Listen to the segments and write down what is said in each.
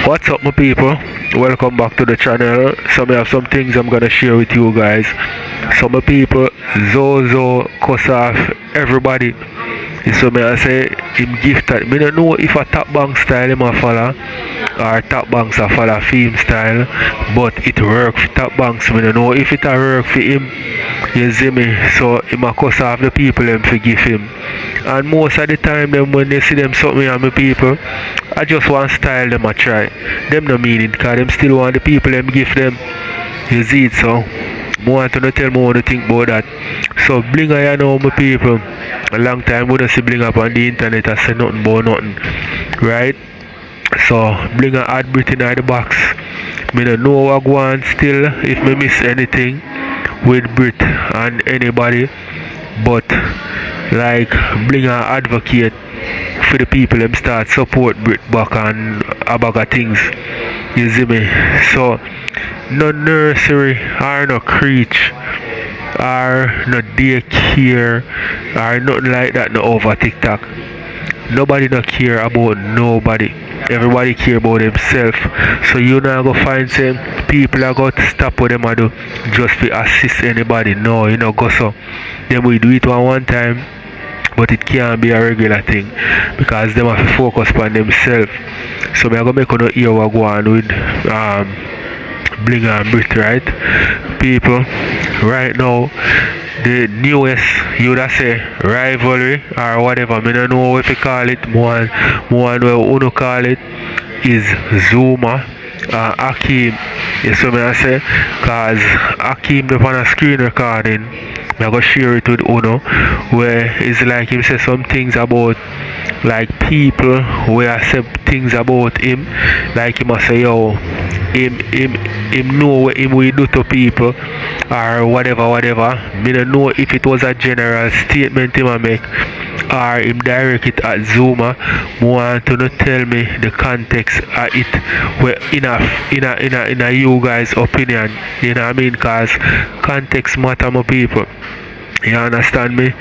What's up my people, welcome back to the channel. So I have some things I'm gonna share with you guys. So my people, Zozo cuss off everybody. So I say him gifted. I don't know if a top bank style him a follow or top banks a follow film style, but it work for top banks. I don't know if it a work for him. You see me? So him a cuss off the people them forgive him. And most of the time them when they see them something on my people, I just want style them a try. Them no mean it because them still want the people them give them. You see it, so I want to tell me what to think about that. So blinga, you know my people, a long time we don't see blinga on the internet. I say nothing about nothing, right? So blinga add Britain in the box. I don't know what I want still if I miss anything with Brit and anybody, but like blinga advocate for the people them start support Brit back and a bag of things. You see me? So no nursery or no creech or no daycare or nothing like that no over TikTok. Nobody no care about nobody. Everybody care about themselves. So you not go find some people are going to stop what them a do just to assist anybody. No, you know go so. Then we do it one time, but it can't be a regular thing because them have to focus on themselves. So I'm gonna make you hear what go on with blinga and Brit, right? People, right now the newest, you would say rivalry or whatever, I don't know what you call it, more what you call it, is ZOUMA AKEAM. Yes, so I say, because AKEAM up on a screen recording, I'm going to share it with Uno, where it's like him say some things about like people where accept things about him, like he must say, yo, him know what him will do to people or whatever. Me don't know if it was a general statement him a make or him direct it at ZOUMA. Want to not tell me the context of it where in a you guys opinion, you know what I mean, cause context matter my people. You understand me?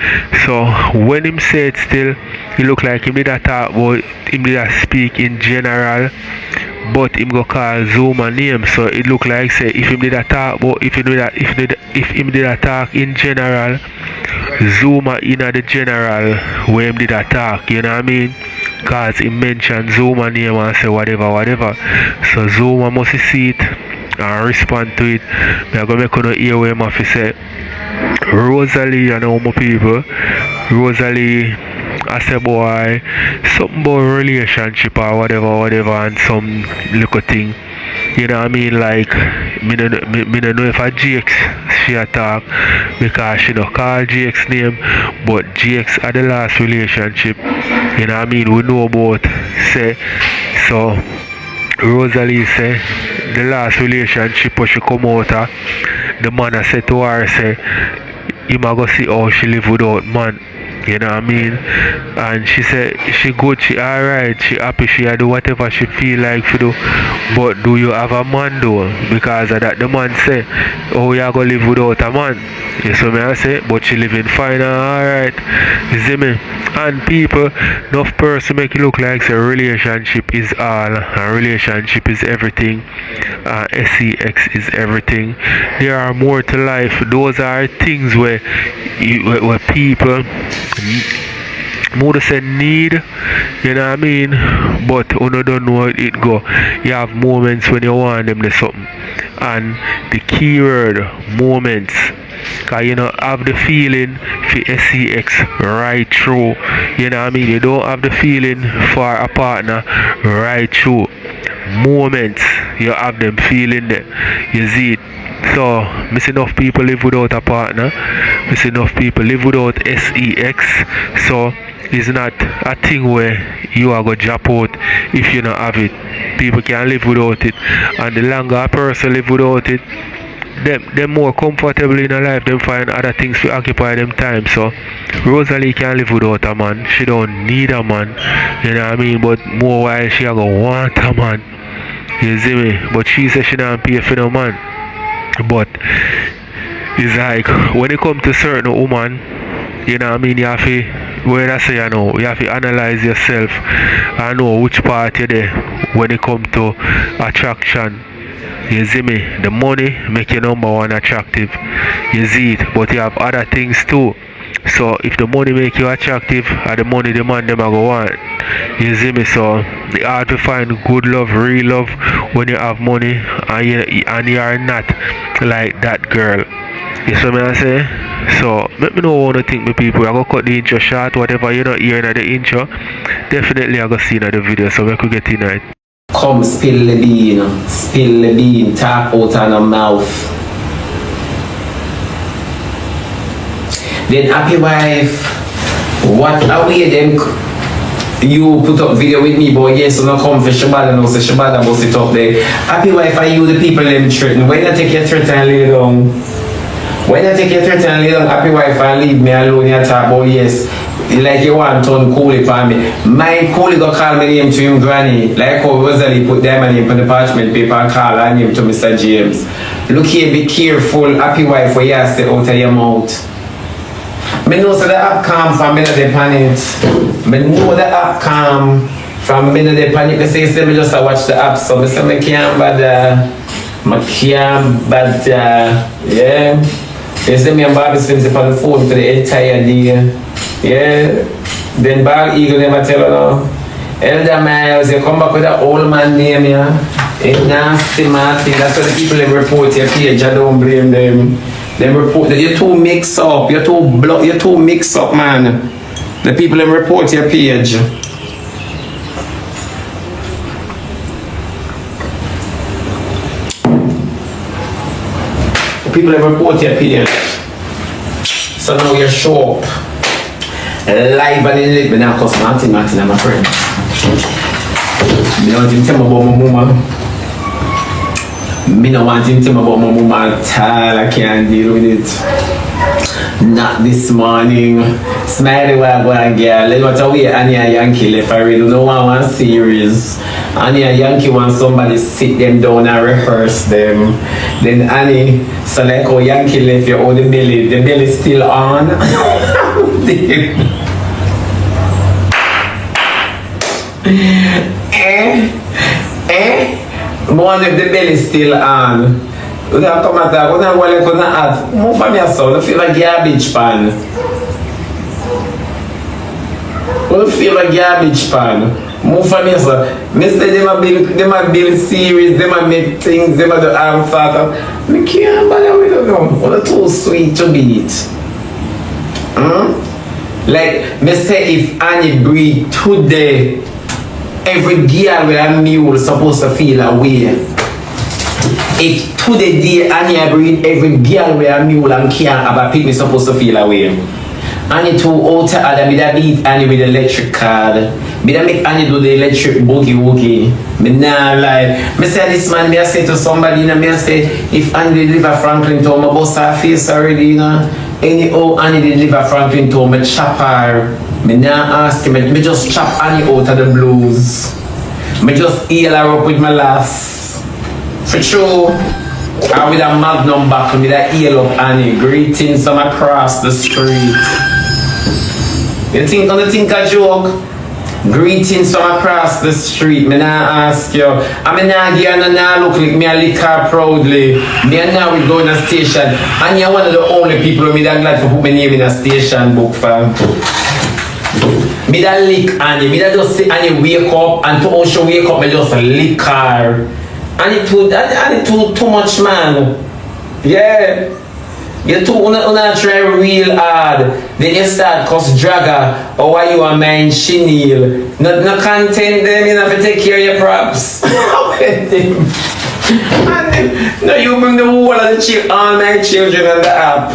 So when him say it still, he look like him did a talk about, him did a speak in general, but him go call ZOUMA name. So it look like say if him did a talk about, if him did a talk in general, ZOUMA in the general where him did a talk, you know what I mean? Cause he mentioned ZOUMA name and say whatever. So ZOUMA must see it and respond to it. I'm gonna make you hear what him have to say. Rosealee, you know my people. Rosealee, I say boy, something about relationship or whatever and some little thing. You know what I mean? Like me don't know if a GX she attack because she don't call GX name, but GX are the last relationship. You know what I mean? We know about say so Rosealee say the last relationship when she come out of, the man I said to her say you might go see how she live without man. You know what I mean? And she said she good, she alright, she happy, she do whatever she feel like to do. But do you have a man though? Because of that the man say, oh you gonna live without a man. You see me I say, but she living fine and alright. You see me? And people, enough person make it look like a relationship is all and relationship is everything. SEX is everything. There are more to life. Those are things where people more to say need, you know what I mean, but you don't know how it go. You have moments when you want them to something, and the key word moments, because you know have the feeling for SEX right through, you know what I mean, you don't have the feeling for a partner right through. Moments you have them feeling that, you see it. So miss enough people live without a partner, miss enough people live without SEX. So it's not a thing where you are going to drop out if you don't have it. People can live without it, and the longer a person live without it, them more comfortable in their life, them find other things to occupy them time. So Rosealee can live without a man, she don't need a man, you know what I mean, but more while she gonna want a man, you see me, but she says she don't pay for no man. But it's like when it comes to certain woman, you know what I mean, you have to where I say, you know, you have to analyze yourself and know which part you're there when it comes to attraction. You see me? The money make you number one attractive. You see it, but you have other things too. So if the money make you attractive, and the money the man them a go want. You see me? So it's hard to find good love, real love when you have money and you are not like that girl. You see me I say? So let me know what you think, my people. I go cut the intro short, whatever you're not hearing at the intro. Definitely I go see in the video, so we could get in it. Come spill the bean, tap out on the mouth. Then happy wife, what are we then? You put up video with me, boy, yes, so not come for Shabada, no, so Shabada bust it up there. Happy wife, are you the people them threaten? When you take your threat and lay down? When you take your threat and lay down, happy wife, and leave me alone, you talk about yes. Like you want to turn Cooley for me. My Cooley got call my name to him granny. Like how Rosalie put their name on the parchment paper and call her name to Mr. James. Look here, be careful, happy wife, what you say out of your mouth. I know so the app calm from me the panic. I know the app calm from me the panic. I say me just watch the app, so I say I can't bother. Yeah. You see me and barbz spends upon the phone for the entire day. Yeah. Then Bald Eagle never tell her no. Elder Miles, you come back with an old man name, yeah. It's nasty, Martin. That's why the people that report your page, I don't blame them. They report that you're too mixed up, you're too mixed up, man. The people that report your page. The people that report your page. So now you're show up. Live and in it, but now cause Martin, I'm a friend. You know what you tell me about my mama? Me no want him to tell me about my mama at all. I can't deal with it. Not this morning. Smiley wagwan girl. Let what away Annie and Yankee left. I really don't want one series. Annie and Yankee want somebody sit them down and rehearse them. Then Annie, so like how Yankee left you, oh the belly still on. More if the belly still on. You don't come at that. You don't want to add. Move from your son. You feel like garbage pan. You feel like garbage pan. Move from your son. Mister, they might build series. They might make things. They might do Afta. I can't bother with them. What too sweet to beat. Like, me say if Annie breathe today, every girl with a mule supposed to feel a way. If today day Annie breathe, every girl with a mule and can't have a picnic supposed to feel a way. Annie too out to other, me da beat Annie with the electric card. Me da make Annie do the electric boogie. Me nah lie. Me say this man, me I say to somebody, you know, me I say, if Annie deliver Franklin to my boss her face already, you know. Any old Annie deliver Franklin to me chop her. Me nah ask him, me just chop Annie out of the blues. Me just heal her up with my lass. For true. And with a magnum back, with a heal up Annie. Greetings from across the street. You think a joke? Greetings from across the street. Me nah ask you. I mean nah give her nah look like me a lick her proudly. Me and now we go in a station. And you're one of the only people who me that glad for put my name in a station book fam. Me da lick Annie. Me da just say Annie wake up and to also wake up me just lick her. Annie too much man. Yeah. You too una try real hard. Then you start cause dragger or why you are mind chenille. No content them, you have to take care of your props. No, you bring the whole of the all my children on the app.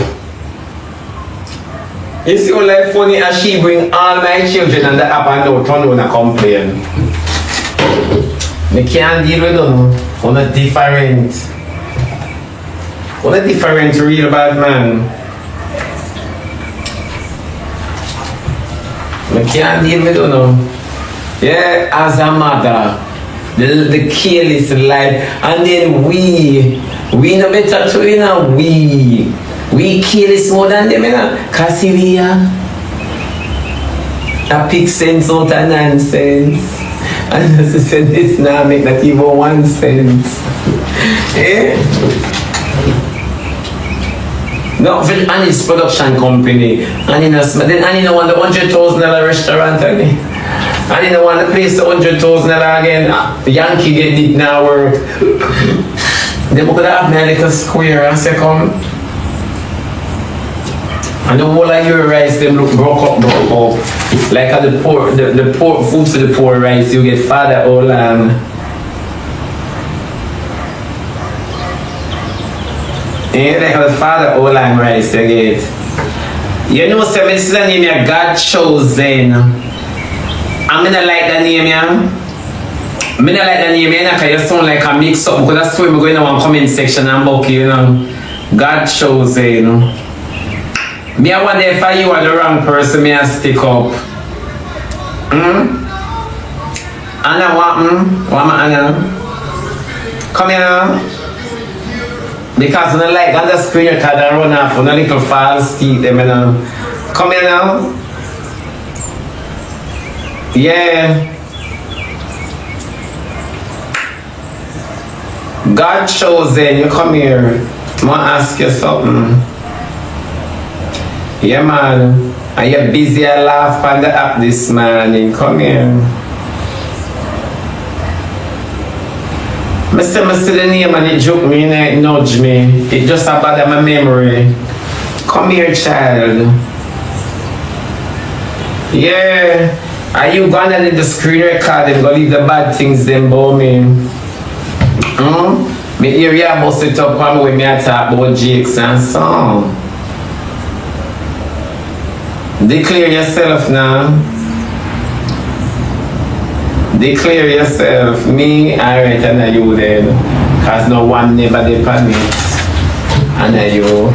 You see how like funny as she bring all my children on the app and don't turn on a complain. Me can't deal with them. On a different real bad man. I can't deal with them. Yeah, as a mother, the careless life, and then we no better too, you know, we careless more than them, you know, cause we are. I pick sense out of nonsense. And as I said, this now make not even 1 cent. Eh? No, for Annie's production company. Annie no smart. Then Annie no want the $100,000 restaurant again. Annie no want the place the $100,000 again. Yankee get it now work. Then we could have me a little square and say come. And the whole of your rice them look broke up. Like at the poor food for the poor rice you get father all like the father all rice you get. You know so this is the name of God chosen. I'm gonna like the name yeah. I'm gonna like the name yeah because you sound like a mix up because that's why I'm going to one comment section and book you know. God chosen. Me I wonder if you are the wrong person, me I stick up. Anna, what Anna? Come here now. Because when I like on the screen you can run off on a little false teeth them you know. Come here now. Yeah. God chosen, you come here. I want to ask you something. Yeah man, are you busy and laugh on the app this morning? Come here. I see the name and it joke me and it nudge me. It just about my memory. Come here child. Yeah. Are you gonna leave the screen record and go leave the bad things them about me? Me hear you bust it up on when me I talk about Jakes and song. Declare yourself now. Declare yourself. Me, alright, and you then. Cause no one never depend me. And you.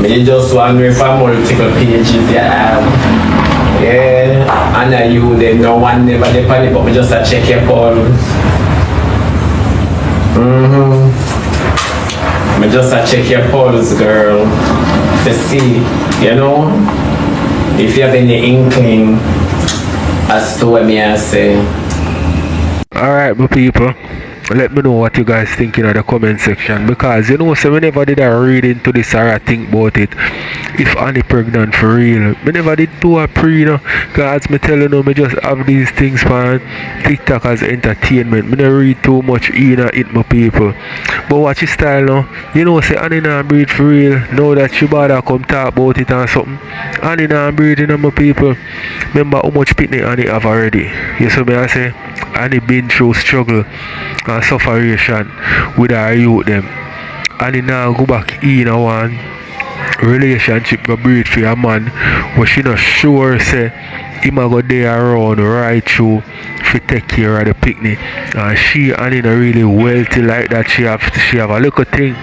Me just wonder if I'm multiple pages you have. Yeah. And you then no one never depend me, but me just a check your poll. Me just a check your polls, girl. To see, you know? If you have any inkling as to what me I say. Alright my people, let me know what you guys think in the comment section because you know so whenever did I read into this or I think about it if Annie pregnant for real. Me never did do a pre no cause me tell you know me just have these things for TikTok as entertainment. Me don't read too much in it my people. But watch his style now. You know say Annie not breed for real. Now that she bother come talk about it and something. Annie not breeding my people. Remember how much pitney Annie have already. You see me I say Annie been through struggle and sufferation with her youth them. Annie now go back in a one relationship go breed for a man but she not sure say him a go there around right through to take care of the picnic and she Annie not really wealthy like that. She have a little thing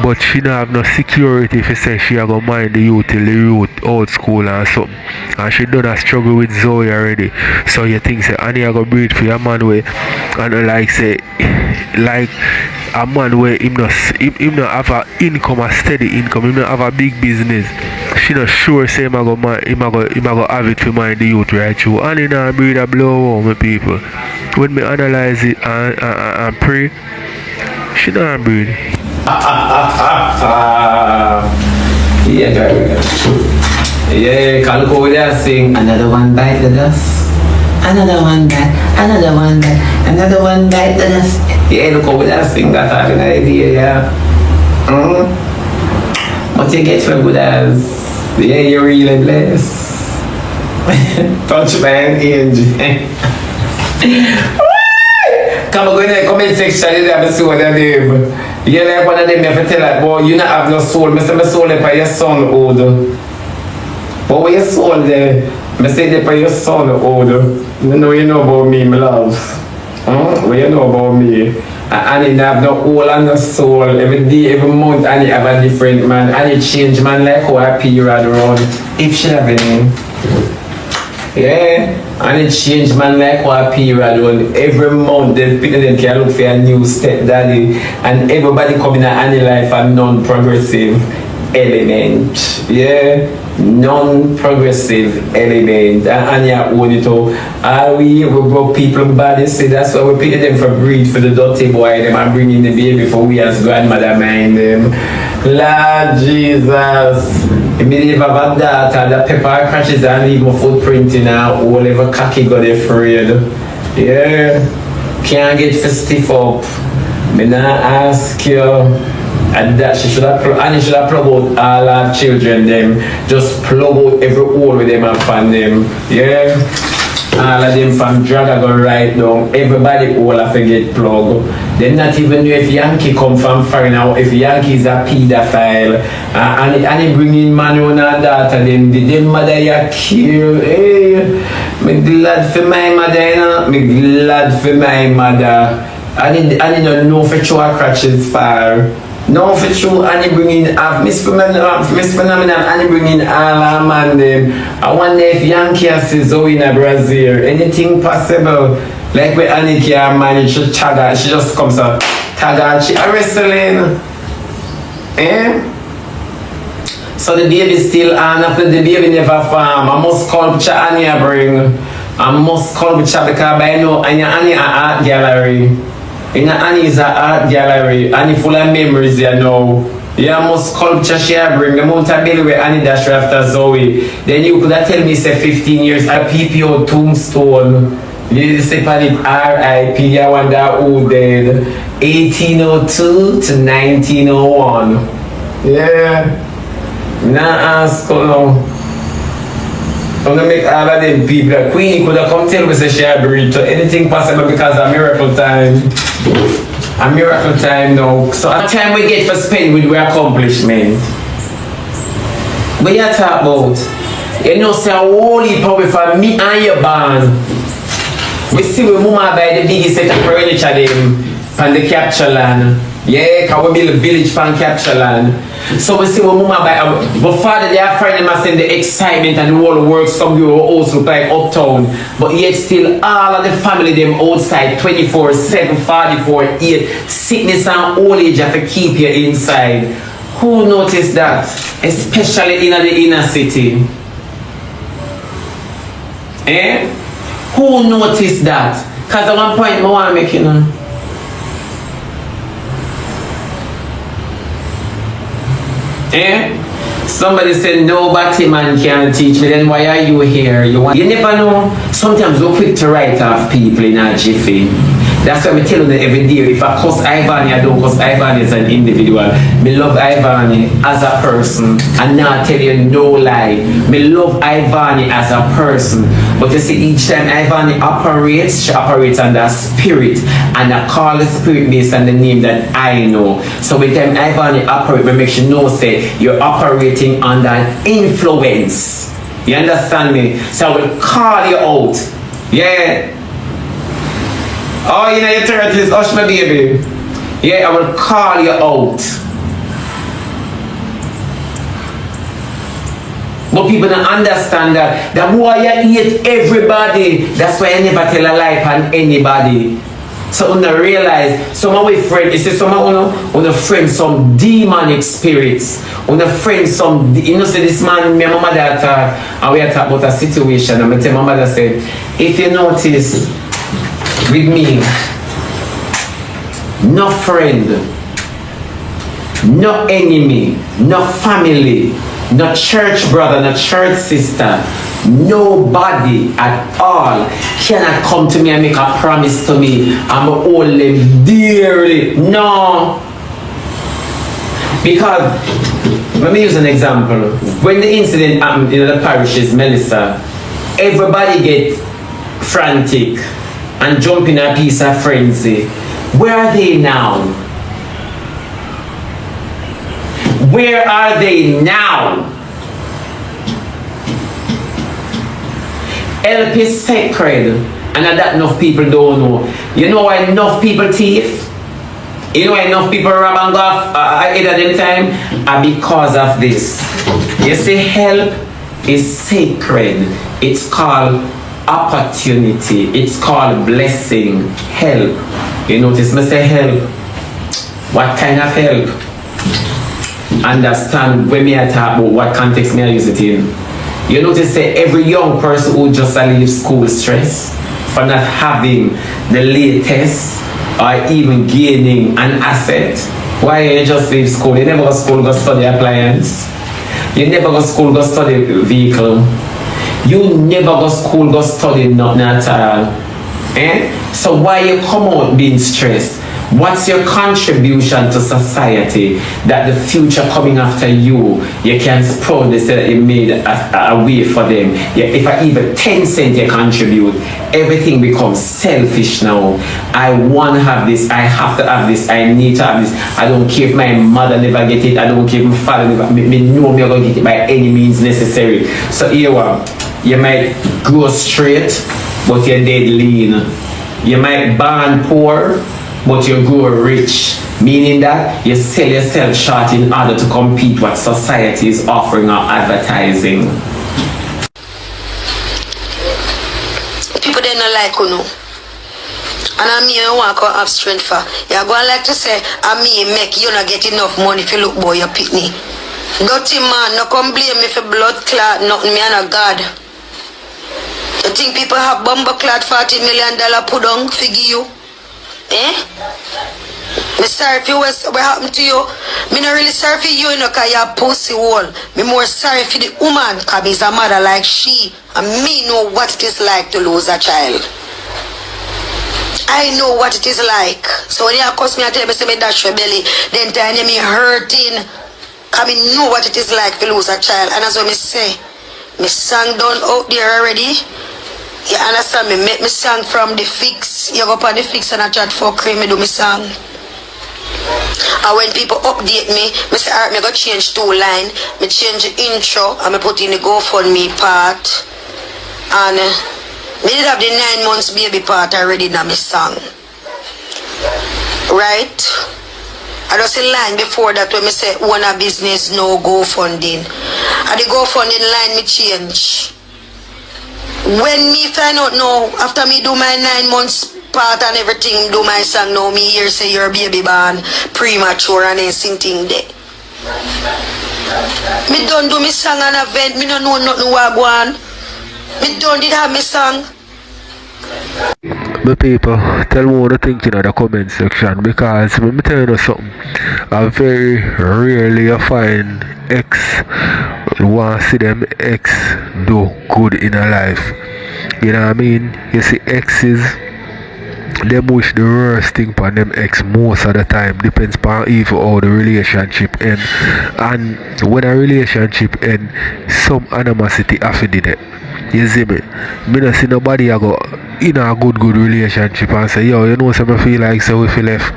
but she don't have no security if you say she a go mind the youth till the youth old school and something and she done a struggle with Zoe already. So you think say Annie a go breed for a man way and like say like a man where him not have a income, a steady income, him not have a big business. She not sure say him a go have it for mind the youth right through. And he not breed a blow my people. When me analyze it and pray, she not breed. Yeah, girl. Yeah, can't go there sing another one bite the dust. Another one bite, another one bite, another one bite the dust. Yeah, look over there sing that I have an idea, yeah. But you get for good as yeah, you're really blessed. Touch my angel. Come on, go in the comment section, you have a soul of them. You like one of them, you have to tell like, boy, you not have no soul. I say my soul is for your son older. But when your soul there, I say that for your son older. You know about me, my love. What you know about me? And Annie have no whole and no soul. Every day, every month, Annie have a different man. Annie change man like how a period run. If she have any. Yeah, and it change man like what period run. Every month they can look for a new stepdaddy and everybody coming at any life and non-progressive. element. Yeah, non-progressive element. And yeah, own it all. We broke people body, say that's why we pay them for breed for the dirty boy. Them and bringing the baby for we as grandmother mind them. Lord Jesus. If me never have a daughter, the pepper crashes and leave my footprint in her all ever cocky got afraid. Yeah. Can't get for stiff up. Me not ask you. And that she should have plug out all our children them. Just plug out every hole with them and find them. Yeah. All of them from drag I go right down. Everybody all have to get plugged. They not even know if Yankee come from foreign or if Yankee is a pedophile. And he bring in man on our daughter, them mother ya kill. Hey, me glad for my mother, you know? Me glad for my mother. I don't know for sure crutches far. No, for sure, and he bring in Miss Phenomenal, and he bring in all our man them. I wonder if Yankee has Zoe in Brazil, anything possible. Like where Annie can manage to tag her, she just comes up, tag her, she wrestling. Eh? So the baby still on after the baby never farm. I must sculpture Annie I bring. I must sculpture because I know Annie an art gallery. In Annie is an art gallery, Annie full of memories, you know. Yeah, must sculpture she bring the amount of bill where Annie dash after Zoe. Then you could have tell me say 15 years a PPO tombstone. You say on it RIP, I wonder who dead. 1802 to 1901. Yeah. Nah ask no. I'm gonna make all of them people. Queenie could have come tell me say she buried to anything possible because of miracle time. A miracle time now. So a time we get for spend with our accomplishment. What you talk about? You know say a whole heap of for me and your band. We see we mama buy the biggest set of furniture them on the capture land. Yeah, cause we build a village from capture land. So we see we mama buy but father they are friend them and send the excitement and the whole works come to our house look like uptown. But yet still all of the family them outside 24/7, 44/8. Sickness and old age have to keep you inside. Who noticed that? Especially in the inner city. Eh? Who noticed that? Because at one point I want to make you know. Eh? Somebody said no Batman can teach me, then why are you here? You never know. Sometimes we're quick to write off people in a jiffy. That's why I'm telling them every day, if I cuss Ivany, I don't cuss Ivany as an individual. Me love Ivany as a person and not tell you no lie. Me love Ivany as a person. But you see, each time Ivany operates, she operates under spirit. And I call the spirit based on the name that I know. So with time Ivany operates, we make sure you know, say, you're operating under an influence. You understand me? So I will call you out. Yeah. Oh, you know your 30s, hush my baby. Yeah, I will call you out. But people don't understand that boy you hate everybody. That's why I never tell a lie on anybody. So when I realize some of my friends, you see some of friends some demonic spirits. When a friend some, you know, say this man, my mama that and we are talking about a situation and I tell my mother said, if you notice with me, no friend, no enemy, no family, no church brother, no church sister, nobody at all cannot come to me and make a promise to me I'm hold them dearly. No. Because, let me use an example. When the incident happened in the parishes, Melissa, everybody get frantic and jump in a piece of frenzy. Where are they now? Where are they now? Help is sacred, and that enough people don't know. You know why enough people thief? You know why enough people rob and go off ahead of them time? And because of this. You see, help is sacred. It's called opportunity. It's called blessing. Help. You notice me say help. What kind of help? understand when me I talk about what context me I use it in. You notice that every young person who just leave school stress for not having the latest or even gaining an asset. Why you just leave school? You never go to school go study appliance. You never go to school go study vehicle. You never go to school go study nothing at all. Eh? So why you come out being stressed? What's your contribution to society that the future coming after you can proudly say that you made a way for them? Yeah, if I even 10 cents you contribute, everything becomes selfish now. I want to have this, I have to have this, I need to have this. I don't care if my mother never get it, I don't care if my father never, me know me going to get it by any means necessary. So here you might grow straight, but you're dead lean. You might born poor, but you grow rich, meaning that you sell yourself short in order to compete what society is offering or advertising. People they not like you know. And I mean, you want to have strength for. You're going like to say, I mean, make you not get enough money if you look boy, you pick me. Dirty man, no come blame me for blood clot, nothing me and a God. You think people have bumper clot $40 million put on figure you? Eh? Me sorry for what happened to you. Me not really sorry for you, cause you're a pussy hole. Me more sorry for the woman, cause me's a mother like she. And me know what it is like to lose a child. I know what it is like. So when you cuss me and tell me say me dash your belly, then tell me hurting. Cause me know what it is like to lose a child. And that's what me say. Me song done out there already. You understand me? Make me song from the fix. You go up on the fix and I chat for cream, me do me song. And when people update me, I say, alright, me go change 2 lines. Me change the intro and me put in the GoFundMe part. And me did have the 9 months baby part already in my song. Right? I just a line before that when me say, own a business, no GoFunding. And the GoFunding line me change. When me find out now, after me do my 9 months part and everything, do my song now, me hear say your baby born premature and then sing thing there. Me don't do me song an event, me don't know nothing what go on. Me don't did have me song. My people, tell me what you think in the comment section, because let me tell you something. I very rarely find ex want to see them ex do good in a life. You know what I mean? You see exes, them wish the worst thing for them ex most of the time. Depends on even how the relationship end. And when a relationship end, some animosity after did it. You see me? Me not see nobody I go in a good relationship and say, yo, you know some I feel like so if you left.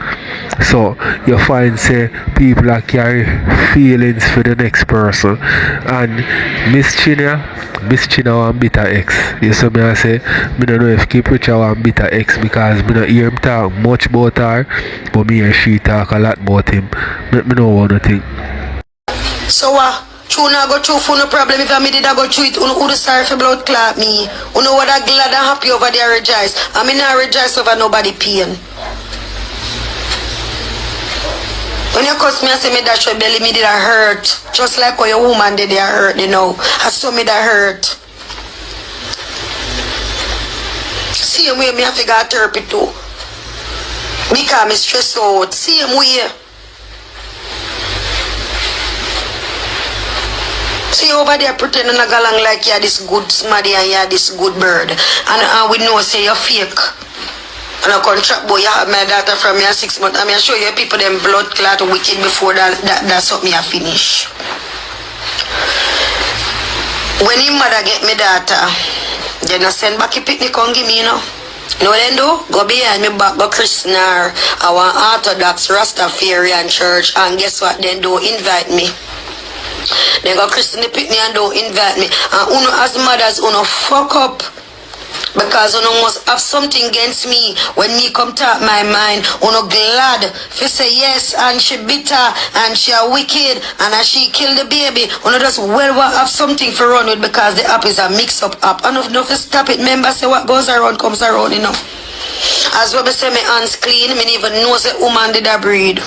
So you find say people that carry feelings for the next person. And Miss China want bitter ex. You see me I say, me don't know if keep Richard want bitter ex because me not hear him talk much about her, but me and she talk a lot about him. Me know what I think. So true now go through for no problem if I did I go through it. Who sorry for blood clot me? Who know what I glad and happy over there rejoice. I mean I rejoice over nobody pain. When you cuss me and say me dash your belly, me did I hurt. Just like how your woman did I hurt, you know. I saw me that hurt. Same way me have to get therapy too. Because me stress out. Same way. See over there pretending to go along like you're this good smaddy and you're this good bird. And we know say you're fake. And a contract boy, you have my daughter from your 6 months. I mean, I show you people them blood clot wicked before that's what me a finish. When your mother get me daughter, then I send back a picnic and give me, you know. You know what they do? Go behind me back, go Christian or our Orthodox Rastafarian church, and guess what? Then do invite me. Then go Christian pick me and don't invite me. And uno as mothers, uno fuck up. Because uno must have something against me when me come talk my mind. Uno glad if say yes and she bitter and she a wicked and she kill the baby. Uno just well have something for run with because the app is a mix up app. And if to stop it, remember say what goes around comes around, you know. As well say my hands clean, me even know say woman did a breed.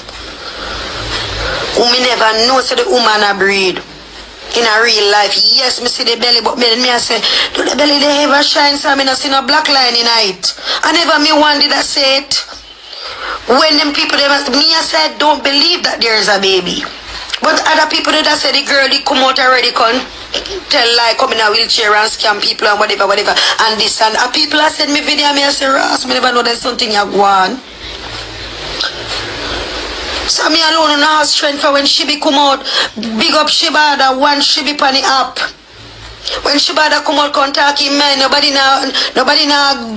Who me never know so the woman a breed. In a real life, yes, me see the belly, but me I say, do the belly they ever shine, so me not see no black line in it. I never me one did I say it. When them people, me I said, don't believe that there is a baby. But other people did I say the girl, they come out already, come tell like come in a wheelchair and scam people and whatever, and this and people I said me video, me I say, Ross, me never know there's something you go on. So me alone no have strength for when she be come out. Big up Shibada, one she be on the app. When Shibada come out contacting man, nobody na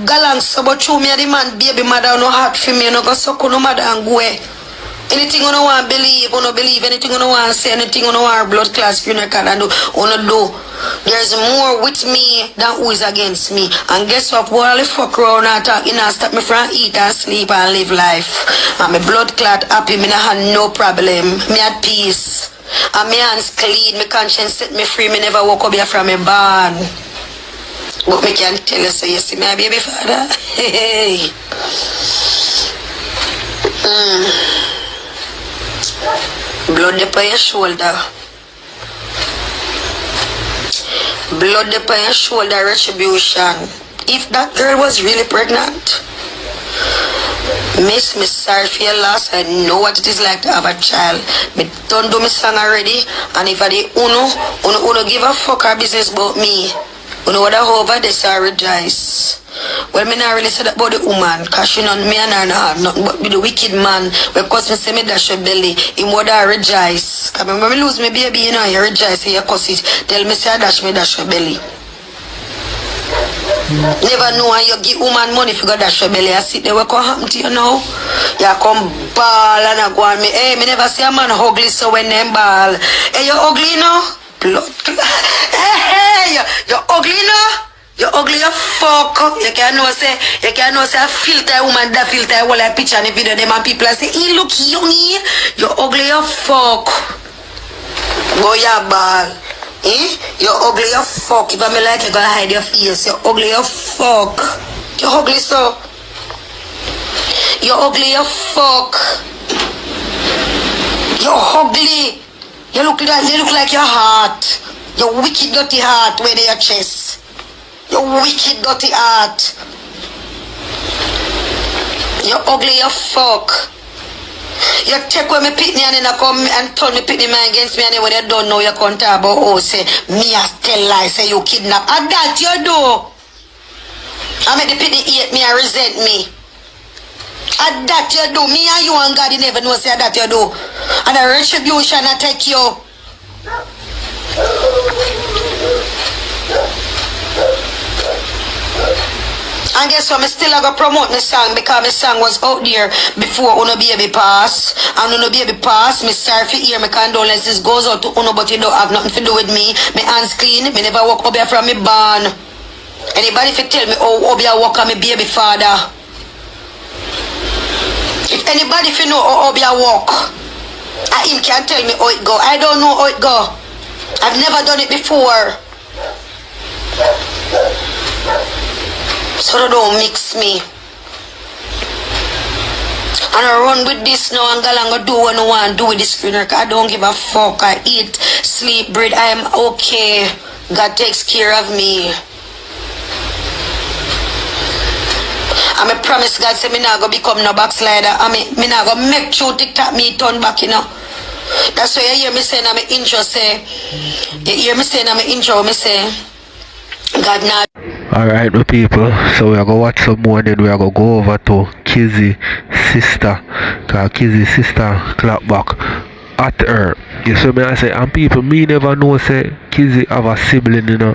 galang so but true me a the man baby mother no heart for me, no go suck no mother and go away. Anything you no want believe, you no believe, anything you no want say, anything you no want blood class funeral card and do, you do. There's more with me than who is against me. And guess what? All the fuck around and talk, stop me from eat and sleep and live life. And my blood clot happy, me no have no problem. Me at peace. And my hands clean, my conscience set me free, me never woke up here from a barn. But me can tell you, so you see my baby father? Hey. Blood up on your shoulder. Blood up on your shoulder, retribution. If that girl was really pregnant, miss me sorry for your loss. I know what it is like to have a child. Me don't do my song already. And if I did uno give a fuck our business about me, uno would have over this I rejoice. Well, me not really say that about the woman, cause she know me and her not have nothing but with the wicked man. Because me say me dash your belly, him would have rejoice. Cause when me lose my baby, you know, you rejoice, you cuss it. Tell me say I dash your belly. Never know how you give woman money if you got dash your belly. I sit there, what can happen to you now? You come ball and I go on me. Hey, me never see a man ugly so when them ball. Hey, you ugly now? Blood. Hey, you ugly now? You ugly you fuck. You can't know say a filter woman that filter all like picture in the video them and people say, he look young. You ugly you fuck. Go your ball. You ugly you fuck. If I me like you gonna hide your face. You ugly you fuck. You ugly so. You ugly you fuck. You ugly. You look like your heart. Your wicked dirty heart where they your chest. You wicked dirty heart. You ugly, you fuck. You take away me pitney and then I come and turn me pitney man against me and then when you don't know you can't talk about oh say me a tell lie say you kidnap. And that you do. I make the pitney hate me and resent me. And that you do. Me and you and God you never know say that you do. And the retribution I take you. And guess what? I still going to promote my song because my song was out there before Uno Baby pass. And Uno Baby pass, me sorry for hear my condolences goes out to Uno, but you don't have nothing to do with me. My hands clean, me never walk up here from me barn. Anybody if you tell me oh up here walk on me baby father. If anybody if you know how up here walk, him can tell me how it go. I don't know how it go. I've never done it before. So don't mix me. And I run with this now and go do what I want to do with this screen. I don't give a fuck. I eat, sleep, breathe. I am okay. God takes care of me. And I promise God say me not go become no backslider. I mean, me not go make sure TikTok me turn back, you know. That's why you hear me saying I'm intro say. You hear me saying I'm intro, me say God not. Alright my people, so we are going to watch some more and then we are going to go over to Kizzy's sister. Because Kizzy's sister clap back at her. You see me I say, and people, me never know say Kizzy have a sibling, you know.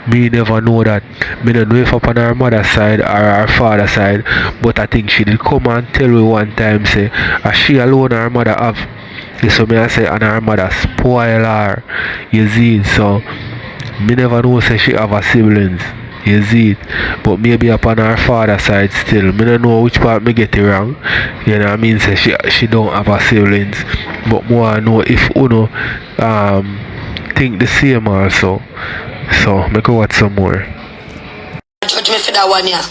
Me never know that. Me don't know if up on her mother's side or her father's side. But I think she did come and tell me one time say, she alone her mother have. You see me I say, and her mother spoil her. You see, so me never know say she have a siblings. You see it, but maybe upon her father's side still. Me don't know which part me get it wrong. You know what I mean? Say she don't have her siblings. But more I know if Uno think the same also. So me go watch some more. Judge me for that one, yeah.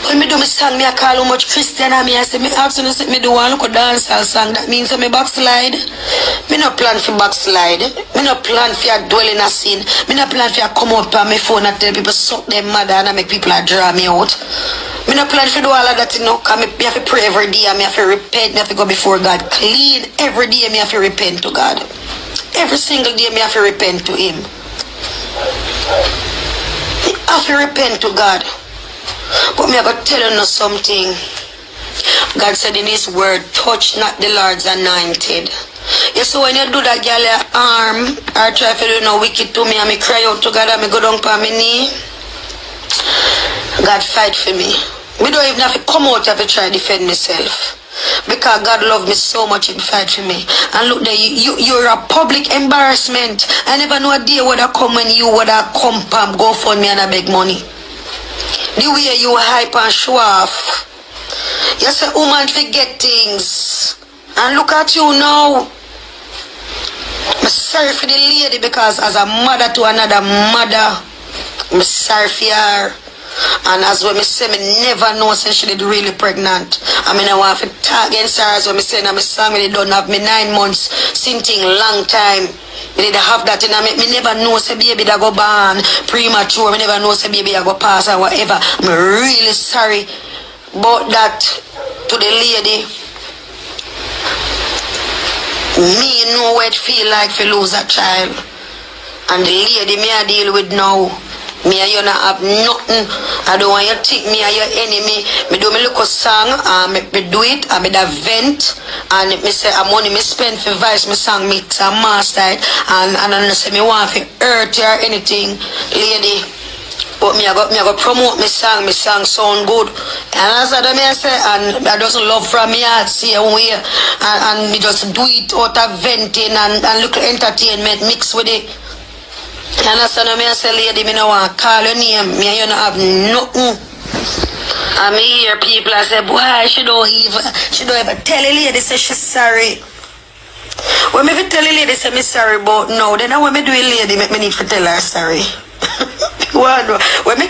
When me do my song, me I call how much Christian I say me ask you to sit me do one look dancehall song. That means me backslide. Me no plan for backslide. Me no plan for dwell in a sin. Me no plan for come up on my phone and tell people suck them mother and make people draw me out. Me no plan for do all of that, you know, cause me have to pray every day and me have to repent, me have to go before God clean. Every day me have to repent to God. Every single day me have to repent to Him. Me have to repent to God. But me I gotta tell you something. God said in His word, touch not the Lord's anointed. You see when you do that, girl, your arm or try to do no wicked to me and me cry out to God and me go down on my knee, God fight for me. Me don't even have to come out and try to defend myself. Because God love me so much, He fight for me. And look there, you're a public embarrassment. I never know a day would have come when you would have come and go for me and I beg money. The way you hype and show off. You say, woman, forget things. And look at you now. I'm sorry for the lady because as a mother to another mother, I'm sorry for her. And as when me say, me never know since she did really pregnant. I mean, I want to talk against her as when me say, I'm sorry, they don't have me 9 months, same thing, long time. Me did have that in me never know say baby that go born premature. Me never know say baby that go pass or whatever. I'm really sorry about that to the lady. Me know what it feel like to lose a child. And the lady me I deal with now. Me and you not have nothing. I don't want you to think me and your enemy. Me do me look a song and me do it and me da vent and me say a money me spend for voice me song mix and master it and I say me want to hurt you or anything, lady. But me I go promote me song sound good. And as I say and I just love from me heart see way and me just do it out of venting and little entertainment mix with it. You understand what I say, lady? Me no want to call your name. Me and you no have nothing. And me hear people I say, boy, she don't ever tell a lady say she's sorry. When me tell a lady say me sorry about now, then when me do a lady, me need to tell her sorry. When me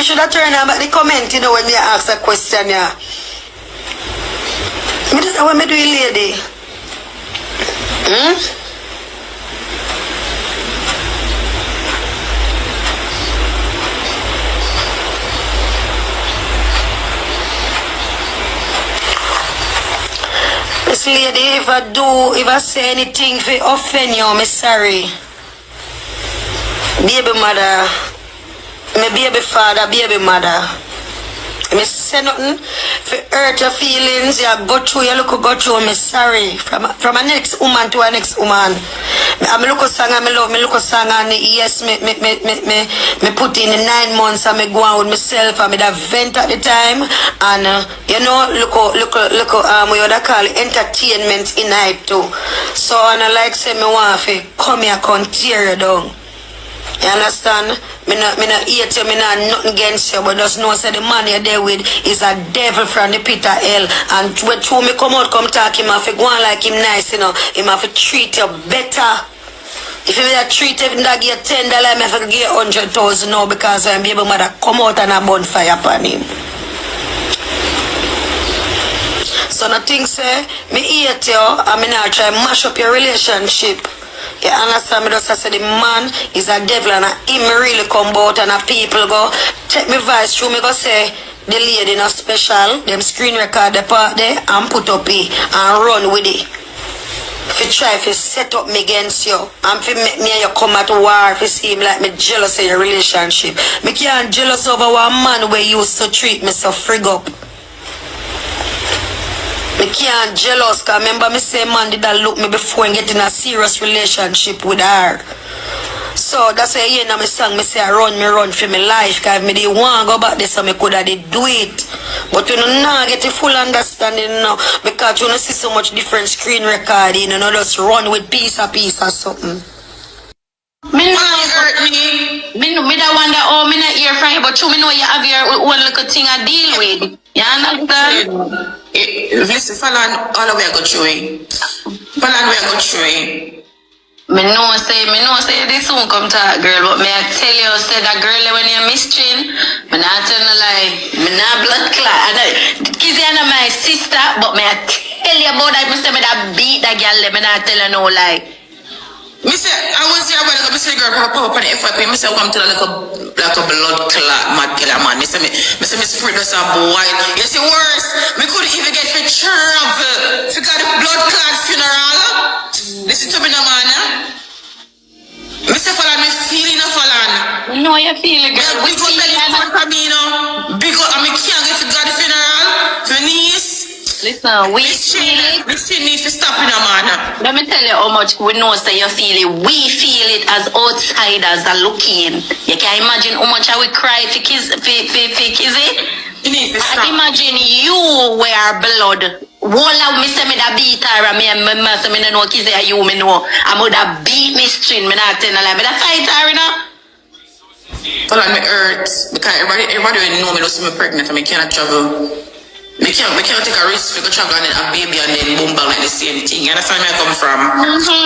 should have turned on back the comment, you know, when me ask a question, yeah. When me do a lady. This lady, if I say anything for offend you, me sorry. Baby mother, me baby father, baby mother. Me say nothing for hurt your feelings. You go through, go through. Me sorry. From a next woman to a next woman. I look a song and me love. Me look a song and yes, me put in the 9 months and me go on with myself and me da vent at the time and you know look we would call it entertainment in night too. So and I like say me want to come here and tear you down. You understand? Me not hate you, me not nothing against you, but just know say the man you're there with is a devil from the pit of hell. And when me come out, come talk, him have to go on like him nice, you know. Him have to treat you better. If you may treat him that get $10, I have to get 100,000 now because I'm able to come out and a bonfire upon him. So nothing say, me hate you, and me not try mash up your relationship. You understand me? Just say the man is a devil and him really come out and people go take me voice through me go say the lady not special, them screen record the part there and put up it and run with it. If you try to set up me against you and if you make me and you come at war, if you seem like me jealous of your relationship. Me can't jealous over one man where you used to treat me so frig up. Me can't jealous because remember me say man did that look me before and get in a serious relationship with her. So that's why you know my song me say I run for my life because if me didn't want to go back there so me could have do it. But you know now get a full understanding now because you know see so much different screen recording, you know just run with piece or something. Me not hurt me. Me don't wonder oh me not hear from you but you me know you have your one little thing I deal with. You understand? Listen, Falan, all the way I go through it. Falan, we go through it. Me know say this soon come talk, girl, but me I tell you, say that girl when you mischin, me not tell no lie, me not blood clot. Kizzy and my sister, but me I tell you about that, me say me that beat that girl, me not tell her no lie. Me say, I was here when I go see girl pop up on the FYP, me say, come to like a blood clot, mad killer man. Me say, me spirit was a boy. You see worse, me couldn't even get for travel. Forgot the blood clot funeral. Listen to me now, man. Mr. Falan, me feeling a Falan. No, you feel it, girl. Big up belly for me, you know. Big up, I can't get to God the funeral. For niece. Listen, we feel it. We still need to stop in a man. Let me tell you how much we know say you feel it. We feel it as outsiders are looking. You can imagine how much I will cry for Kizzy. I imagine you wear blood. Wall of me say me da beat her and me say me no know Kizzy or you me know. I would have beat me string, me not tell no lie. Me da fight her, you know. Hold on, me hurt. Because everybody will know me don't see me pregnant and me cannot travel. We can't take a risk for go travel and then have baby and then boom bang like the same thing. You understand where I come from?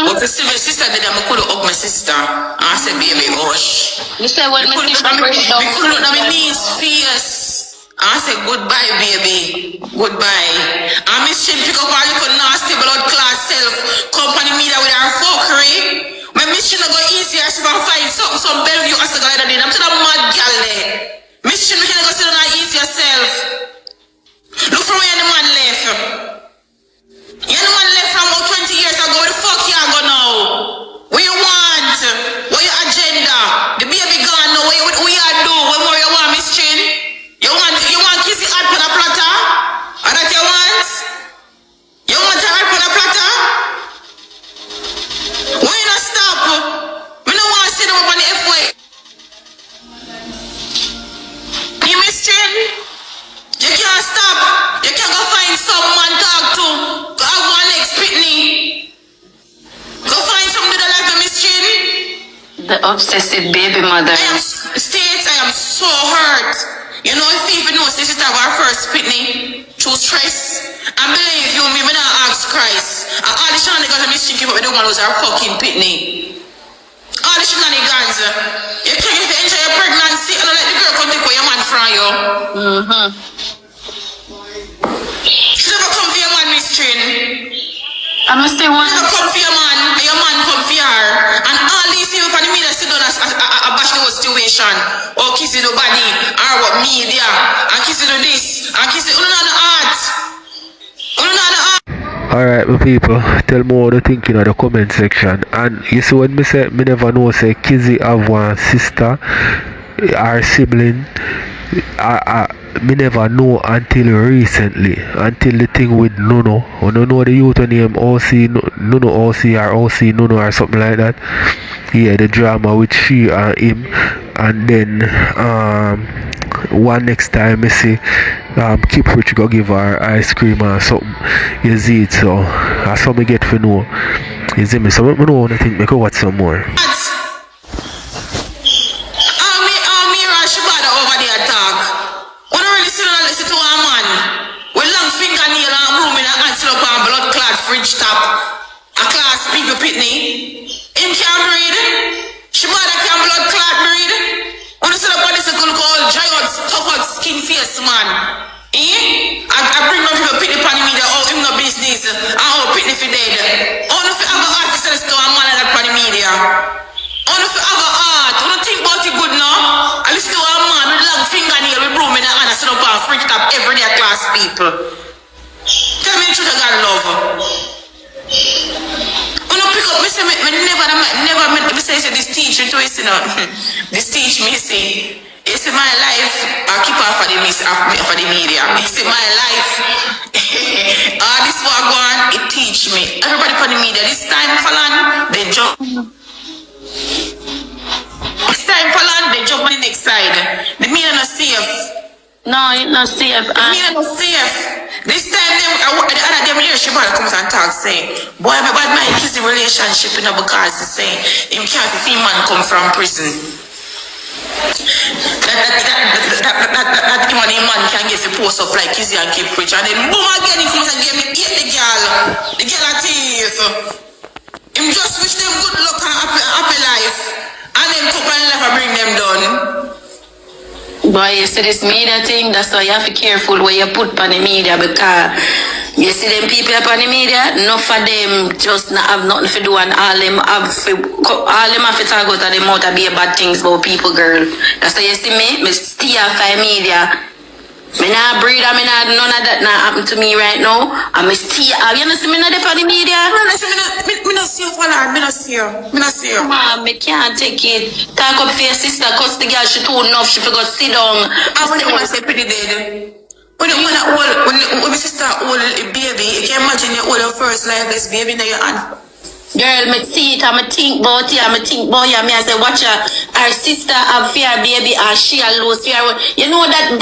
But to see my sister did that, I could have hugged my sister. And I said, baby, hush. You say when my sister breaks down. We could look at my niece face. And I said, goodbye, baby. Goodbye. And Miss Chin pick up her little nasty blood clot self. Company me that with her fuckery. When Miss Chin go easier, she can find some Bellevue as the guy that did. I'm to the mad gal there. Miss Chin, we can go sit on her easy yourself. Look from where the man left. You the man left from about 20 years ago. Where the fuck you go now? What you want? What your agenda? The baby gone now. What you do? What more you want, Miss Chin? You want Kizzy hot on a platter? Or that you want? You want her hot on a platter? Why you not stop? Me no want to sit up on the F-way. You Miss Chin? You can't stop. You can't go find someone talk to. Go have one next pitney. Go find somebody that like the Miss Chin. The obsessive baby mother. I am so hurt. You know, if you even know this is our first pitney through stress. I believe you, me not ask Christ. And all the shenanigans of Miss Chin keep up with the one who's our fucking pitney. All the shenanigans. You can't even enjoy your pregnancy and let the girl come take your man from you. She never come for your man, Miss Chin. I must say one. Never come for your man, and your man come for her. And all these people on the media sit down a bash the whole situation. Or Kizzy the body, or what media, and Kizzy do this, and Kizzy, you don't know the art. You don't know the art. Alright, my people, tell me what you think in the comment section. And you see when me say, me never know say Kizzy have one sister, or sibling. Me never know until recently, until the thing with Nuno. I don't know the youth name OC Nuno OC or OC Nuno or something like that. Yeah, the drama with she and him, and then one next time I see Keep Rich go give her ice cream or something. You see it, so that's how me get to know. You see me, so I know I think I go watch some more. Fridge top, a class people pitney. Him can't breathe. She mother can't blood clot breathe. When you see the body circle called giant, tough out skin face man. I bring my people pitney pan media. Oh, him no business. Oh, pitney for dead. Oh, no, if you have a heart, you to a man like that pan media. Oh, no, if you have a heart, you don't think about it good now. I listen to a man with long fingernail with broom in the hand and sit up on fridge top every day class people. Tell me the truth, I got love. When I pick up, I say, never, say this teach me to listen. This teach me, say, it's my life. I keep off for the media. It's my life. This what I go on, it teach me. Everybody for the media. This time, Falan, they jump. This time, Falan, they jump on the next side. The media not safe. No, it's not safe. Me not safe. This time, the other them leadership comes and talks saying, boy, my bad mind is the relationship, you know, because he's saying, him can't see man come from prison. That man can get the post up like Kizzy and keep preach. And then boom again, he comes and give me the girl a thief. Him just wish them good luck see this media thing, that's why you have to be careful where you put on the media, because you see them people up on the media, enough of them just not have nothing to do, and all them have to talk out of them out to be bad things about people, girl. That's why you see me stay off of media. Me not breed, I mean, none of that not happen to me right now. I'm still, you know, see me not on the media? No, me not see you for that. Me not see you. Come on, me can't take it. Talk up for your sister, cause the girl, she too enough, she forgot sit down. I want to say pretty dead. When my sister hold a baby, you can imagine you hold your first lifeless baby in your hand. Girl, me see it, I'm think about it, I'm think about you. I say, watch her sister have fear baby, and she a lose fear. You know that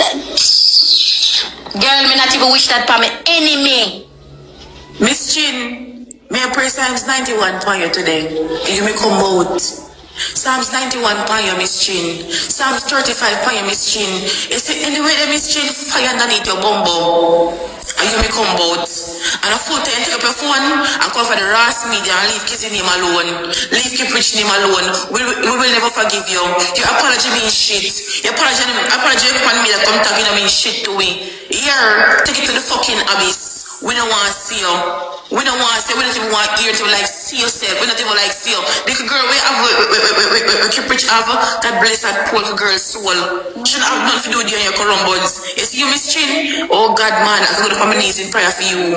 girl, me not even wish that for me enemy. Miss Chin, me a pray Psalms 91 for you today. You may come out. Psalms 91 for you, Miss Chin. Psalms 35 for you, Miss Chin. You see, anyway, Miss Chin, fire underneath your bumbo. And you may come out. And a foota, and take up your phone and call for the Ras media and leave kissing him alone. Leave keep preaching him alone. We will never forgive you. Your apology means shit. Your apology come me that come talking mean shit to we. Here, take it to the fucking abyss. We don't want to see you. We don't want to see, we don't even want ear to like see yourself. We don't even like see you. Little girl, we keep preach have God bless that poor girl's soul. Shouldn't have nothing to do with you and your corumbuds. You see you, Miss Chin? Oh God, man, I go to my knees in prayer for you.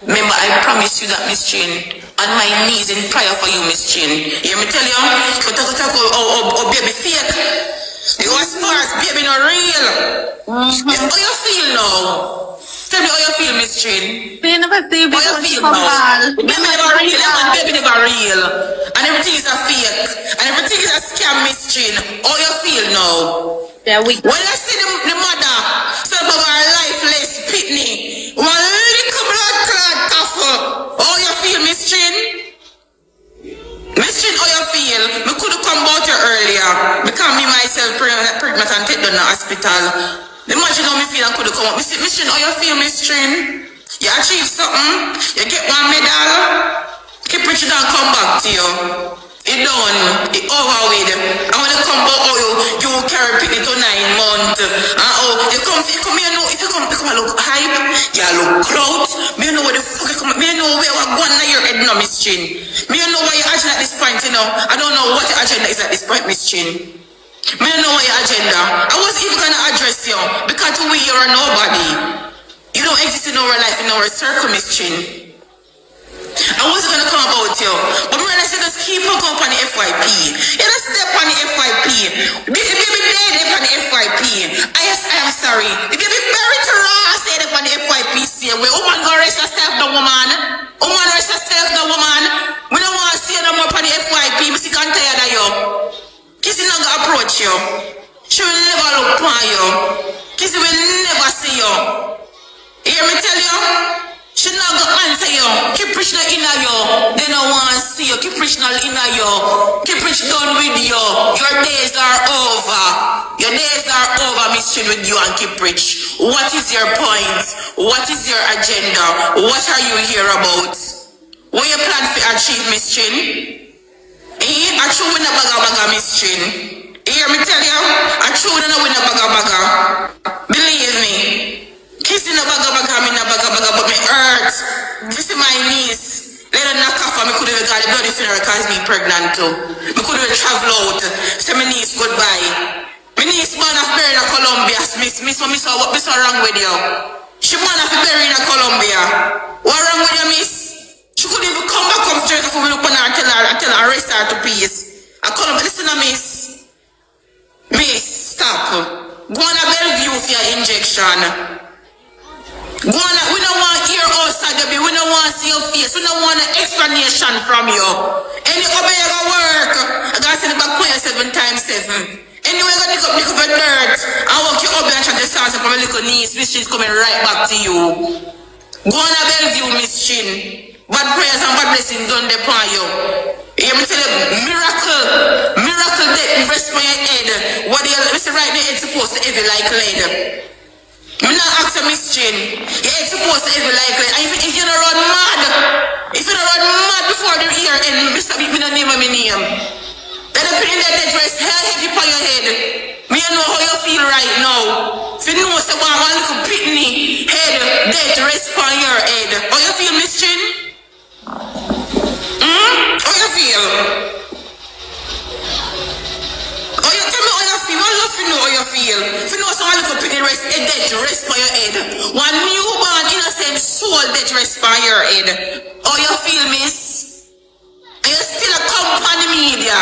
Remember, I promise you that, Miss Chin. On my knees in prayer for you, Miss Chin. You hear me tell you? You talk baby fake. You are smart, baby not real. How you feel now? Tell me how you feel, Miss Chin. You never see how you feel now? Baby never real, baby never real. And everything is a fake. And everything is a scam, Miss Chin. How you feel now? Yeah, we. When I see the mother, say about her lifeless pitney, one little blood clot cough. How you feel, Miss Chin? Miss Chin, how you feel? Me could have come about you earlier. Because me myself pregnant and take down the hospital. Imagine how me feel and could have come up. Miss Chin, how you feel, Miss Chin? You achieve something, you get one medal, keep preaching and come back to you. It done, it over with. And when you come back, you carry it to 9 months. And you come here, know, if you come look hype, you look clout. Me know where the fuck you come, me know where we're going on your head now, Miss Chin. Me know why you're agenda at this point, you know. I don't know what your agenda is at this point, Miss Chin. Me know what your agenda. I wasn't even gonna address you, because to we, you're a nobody. You don't exist in our life, in our circle, Miss Chin. I wasn't gonna come about you, but when I said just keep on coming on the FYP, you don't step on the FYP. The baby dead on the FYP. I am sorry. The baby buried to Ross said on the FYP. Say, where woman go rest herself, the woman. Woman rest herself, the woman. We don't want to see you no more on the FYP. I'm sick and tired of you. Kissy not gonna approach you. She will never look upon you. Kissy will never see you. You hear me tell you? She not gonna answer you. Keep preaching inna you. They don't want to see you. Keep preaching inna you. Keep preaching done with you. Your days are over. Your days are over, Miss Chin, with you and keep preach. What is your point? What is your agenda? What are you here about? What you plan to achieve, Miss Chin? I true win a baga, Miss Chin. You hear me tell you? I true win a baga. Believe me. Kissing a baga, me na baga, but me hurt. This is my niece. Let her knock off and me could have got a bloody funeral because me pregnant too. Me could have travel out. Say my niece goodbye. My niece born of buried in Colombia. Miss, what so wrong with you? She born of buried in Colombia. What wrong with you, miss? She couldn't even come back from Jamaica for me to look on her and tell her arrest her to peace. I call her, listen to miss. Miss, stop. Go on a Bellevue for your injection. We don't want to hear outside of you. We don't want to see your face. We don't want an explanation from you. Any obey your work. I got to send it back for you 7 times 7. Anyway, I got to pick up your dirt. I walk you up and try to start from my little niece. Miss Chin's coming right back to you. Go on a Bellevue, Miss Chin. Bad prayers and bad blessings done upon you. You hear me tell you, miracle death rest on your head. What do you say right now? It's supposed to heavy like lead. I'm not asking Miss Chin. You ain't supposed to heavy like lead. And if you don't run mad, before the year end, Mr. Beat me the name of my name. Let the pin in that dress hell heavy upon your head. Me know how you feel right now. get rest by your head. Oh, you feel, miss? And you still a come on the media.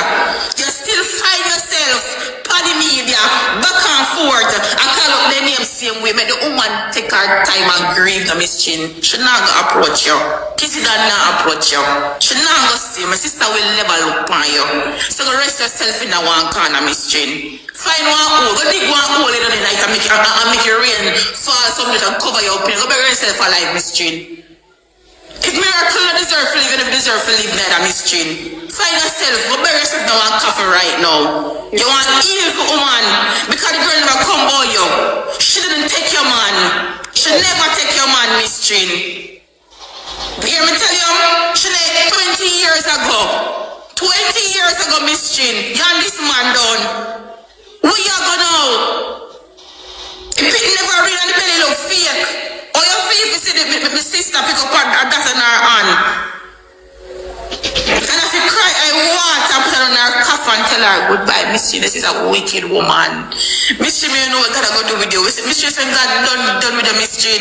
You still find yourself on the media, back and forth. I call up the name same way. Make the woman take her time and grieve the Miss Chin. She not gonna approach you. Kissy dad not approach you. She not gonna see. My sister will never look on you. So go rest yourself in the one corner, Miss Chin. Find one hole. Go dig one hole in the night and make your rain fall something and cover your pain. Go bury yourself alive, Miss Chin. If miracle not deserve to live, and if you deserve to live, neither, Miss Chin. Find yourself, go bury yourself now and coffee right now. You want evil woman because the girl never come by you. She didn't take your man. She never take your man, Miss Chin. You hear me tell you? She like 20 years ago. 20 years ago, Miss Chin. You and this man done. Where you go now? If it never real and the belly look fake. Oh, you feel you see my sister pick up her that in her hand. And if you cry, I want to put her on her cuff and tell her goodbye, Miss Chin. This is a wicked woman. Miss Chin, you know what God going to do with you. Miss Chin saying God done with the Miss Chin.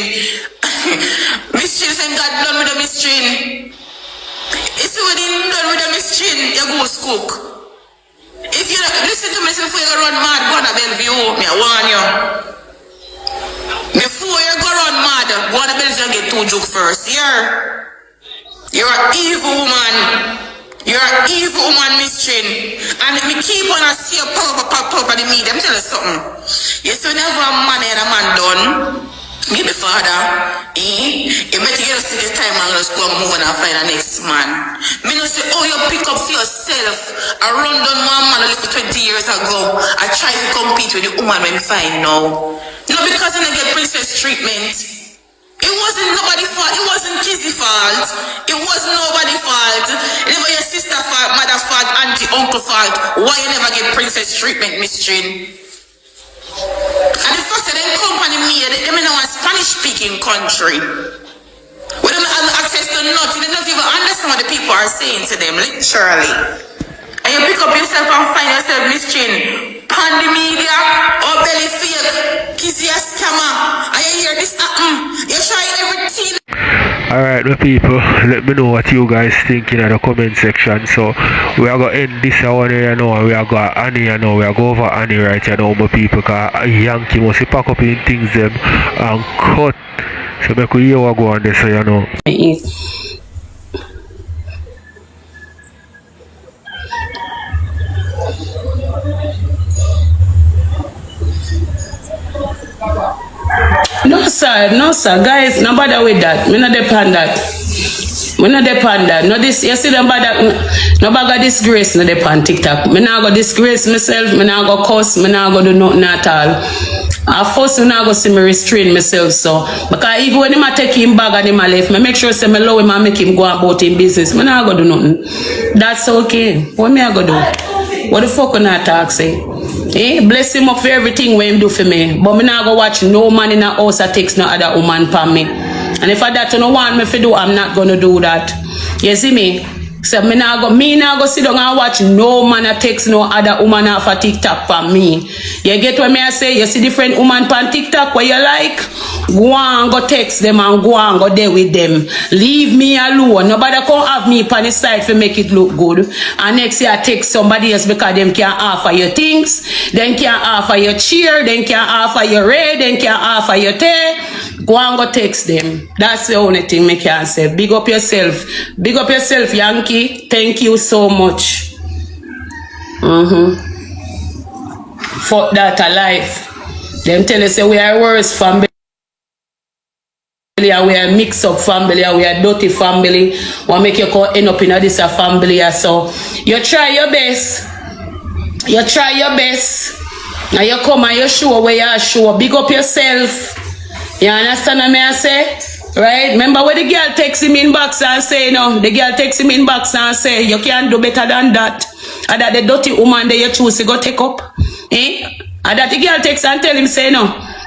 Miss Chin saying God done with the Miss Chin. You see what he done with the Miss Chin? You go cook. If you listen to me before you run mad, go on a Bellevue, me I warn you. Before you go run mad, go on a Bellevue and get 2 jokes first. You're an evil woman. You're an evil woman, Miss Chin. And if me keep on a see you pop up on the media, I'm telling you something. You see, whenever a man and a man done, me the father, you better get us to this time and let's go and move on and find the next man. Me not say, oh, you pick up for yourself. I run down one man only for 20 years ago. I try to compete with the woman when we find now. No, because I didn't get princess treatment. It wasn't nobody's fault. It wasn't Kizzy's fault. It wasn't nobody's fault. It never your sister fault, mother fault, auntie, uncle fault. Why you never get princess treatment, Miss Chin? And the first they company me, they know a Spanish-speaking country. We don't have access to nothing. They don't even understand what the people are saying to them, literally. And you pick up yourself and find yourself, Miss Chin, pan the media, or belly fake, kissy a scammer, and you hear this, you try everything. Alright, my people, let me know what you guys think in the comment section. So we are going to end this one here now, and we are going to Annie now. We are going over Annie right here now, my people, because Yankee must pack up in things them and cut. So make we hear what go on there, so you know. No sir, guys, no bother with that. Me not depend that. Me not depend that. No this, you see them bother. No bother disgrace. No depend TikTok. Me not go disgrace myself. Me not go cuss. Me not go do nothing at all. At first, me not go see me restrain myself. So because even when him take him bag and him left, me make sure say me allow him and make him go about him business. Me not go do nothing. That's okay. What me I go do? What the fuck when I talk say? Bless him up for everything when him do for me. But me not go watch no man in a house that takes no other woman for me. And if I that you no want me to do, I'm not gonna do that. You see me? So me not go sit down and watch no man that takes no other woman off a TikTok for me. You get what me I say? You see different woman on TikTok what you like? Go and go text them and go and go there with them. Leave me alone. Nobody can have me on the side to make it look good. And next year I take somebody else because them can offer you things. Then can offer you cheer. Then can offer you red. Then can offer you tea. Go and go text them. That's the only thing me can say. Big up yourself. Big up yourself, Yankee. Thank you so much. Fuck that alive. Them tell us say we are worse family. We are mix up family. We are dirty family. We make you end up in this family. So you try your best. You try your best. Now you come and you show where you are show. Big up yourself. You understand what I say? Right? Remember when the girl takes him in box and say, no, the girl takes him in box and say, you can't do better than that. And that the dirty woman that you choose to go take up. And that the girl takes and tell him, say, no.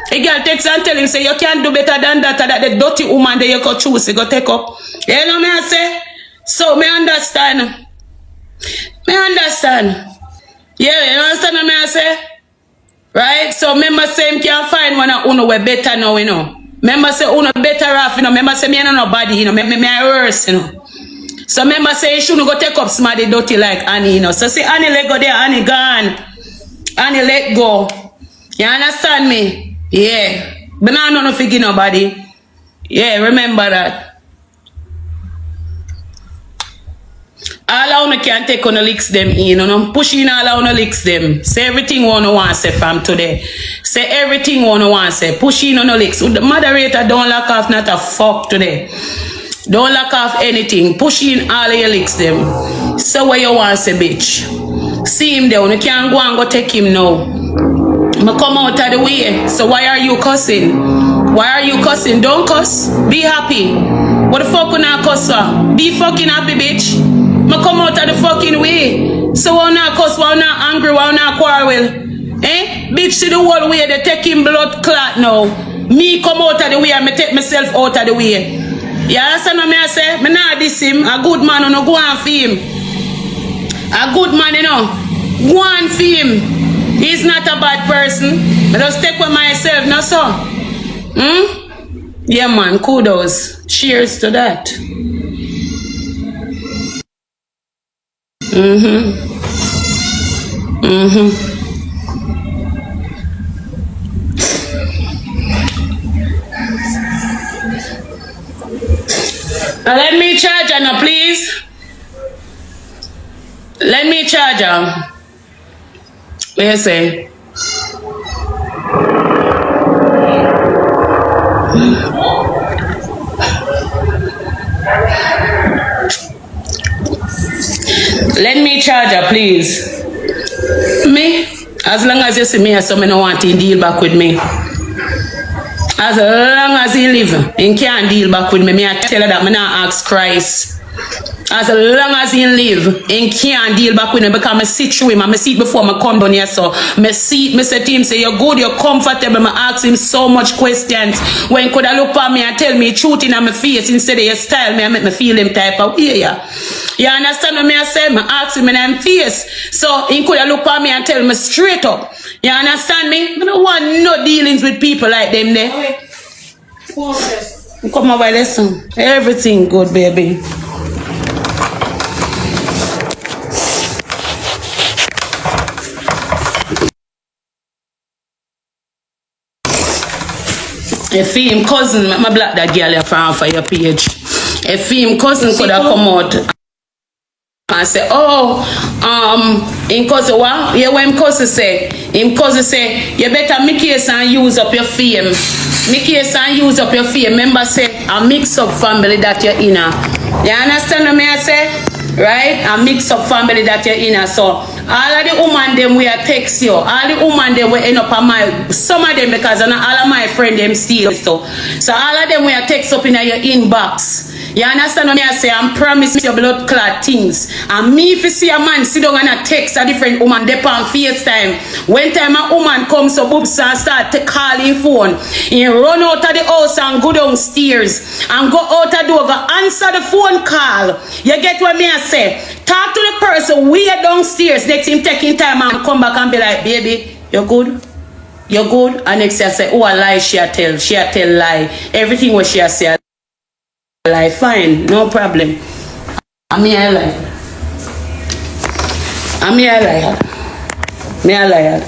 The girl takes and tell him, say, you can't do better than that. And that the dirty woman that you go choose to go take up. You know what I say? So, me understand. Me understand. Yeah, you understand what I say? Right? So, remember, same can't find one of uno way better now, you know. Remember say uno better off, you know. Remember say me and nobody, you know, me worse, you know. So remember say you shouldn't go take up somebody dirty like Annie, you know. So say Annie let go there, Annie gone. Annie let go. You understand me? Yeah. But now I don't forgive nobody. Yeah, remember that. All I wanna can take on the licks them in, you know. Pushing all I wanna licks them. Say everything wanna want say from today. Say everything wanna want say. Pushing on the licks. The moderator don't lock off not a fuck today. Don't lock off anything. Pushing all of your licks them. So what you want say, bitch? See him there. You can't go and go take him now. I come out of the way. So why are you cussing? Why are you cussing? Don't cuss. Be happy. What the fuck you not cuss for? Be fucking happy, bitch. I come out of the fucking way. So why not cuss? Why not angry? Why not quarrel? Eh? Bitch, see the whole way. They take him blood clot now. Me come out of the way and I take myself out of the way. You understand what I say? I not diss him. A good man, you know, go on for him. A good man, you know, go on for him. He's not a bad person. I just take with myself, no so. Yeah, man, kudos. Cheers to that. Let me charge her now, please. Let me charge her. What you say? Let me charge her, please. Me? As long as you see me, so me no want to deal back with me. As long as he live, he can't deal back with me. Me I tell her that me not ask Christ. As long as he live, he can't deal back with me because I sit through him. I see it before I come down here. So I see it, I say to him, say, you're good, you're comfortable. I ask him so much questions. When could I look at me and tell me truth in my face instead of your style, me I make me feel him type of way. Yeah. You understand what I say? I ask him in my face. So he could have look at me and tell me straight up. You understand me? I don't want no dealings with people like them there. Come over, listen. Everything good, baby. If him cousin, my block that girl from for your page. If him cousin could have come out and say, oh, in cousin what? Yeah, what him cousin say? Him cousin say, you better make case and use up your fame. Make case and use up your fame. Remember say, a mix up family that you're in. You understand what I say? Right? A mix up family that you're in. So all of the women them we text you. All the women them we end up on my some of them because all of my friends them steal so all of them we text up in your inbox. You understand what I say? I'm promise you blood clot things. And me if you see a man sit down and a text a different woman they on FaceTime. When time a woman comes up and start to call him phone, he run out of the house and go downstairs and go out the door, go answer the phone call. You get what I say? Talk to the person way downstairs. Next him taking time and come back and be like, baby, you good? You good? And next I say, oh a lie she a tell lie. Everything what she a say a lie. Fine, no problem. I mean I lie. Me a lie.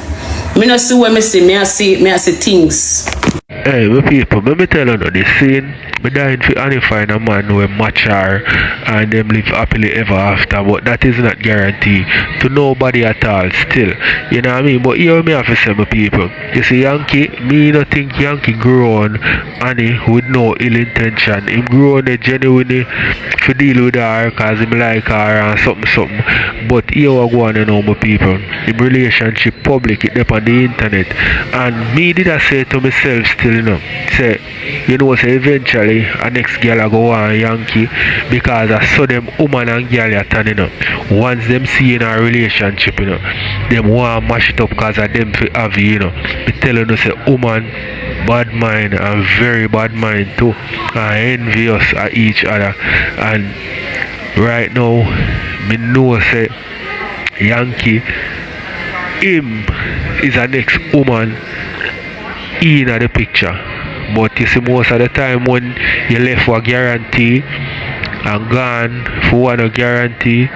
Me not see what me see, me a see things. Hey, my people, let me tell you the scene. Me dying for Annie find a man who match her and them live happily ever after, but that is not guaranteed to nobody at all still. You know what I mean? But here me have to say, my people, you see Yankee, me not think Yankee grow on Annie with no ill intention. Him grow on genuinely to deal with her because him like her and something. But here we go on, you know, my people. In relationship public, it up on the internet. And me did I say to myself still, you know, say, you know, say eventually a next girl I go on Yankee because I saw them woman and girl are turning up. Once them see in a relationship, you know, them want to mash it up because of them for have you know. Me tell you, say woman bad mind and very bad mind too. And envious at each other. And right now, me know say Yankee him is a next woman in the picture. But you see, most of the time when you left for a guarantee and gone for one a guarantee,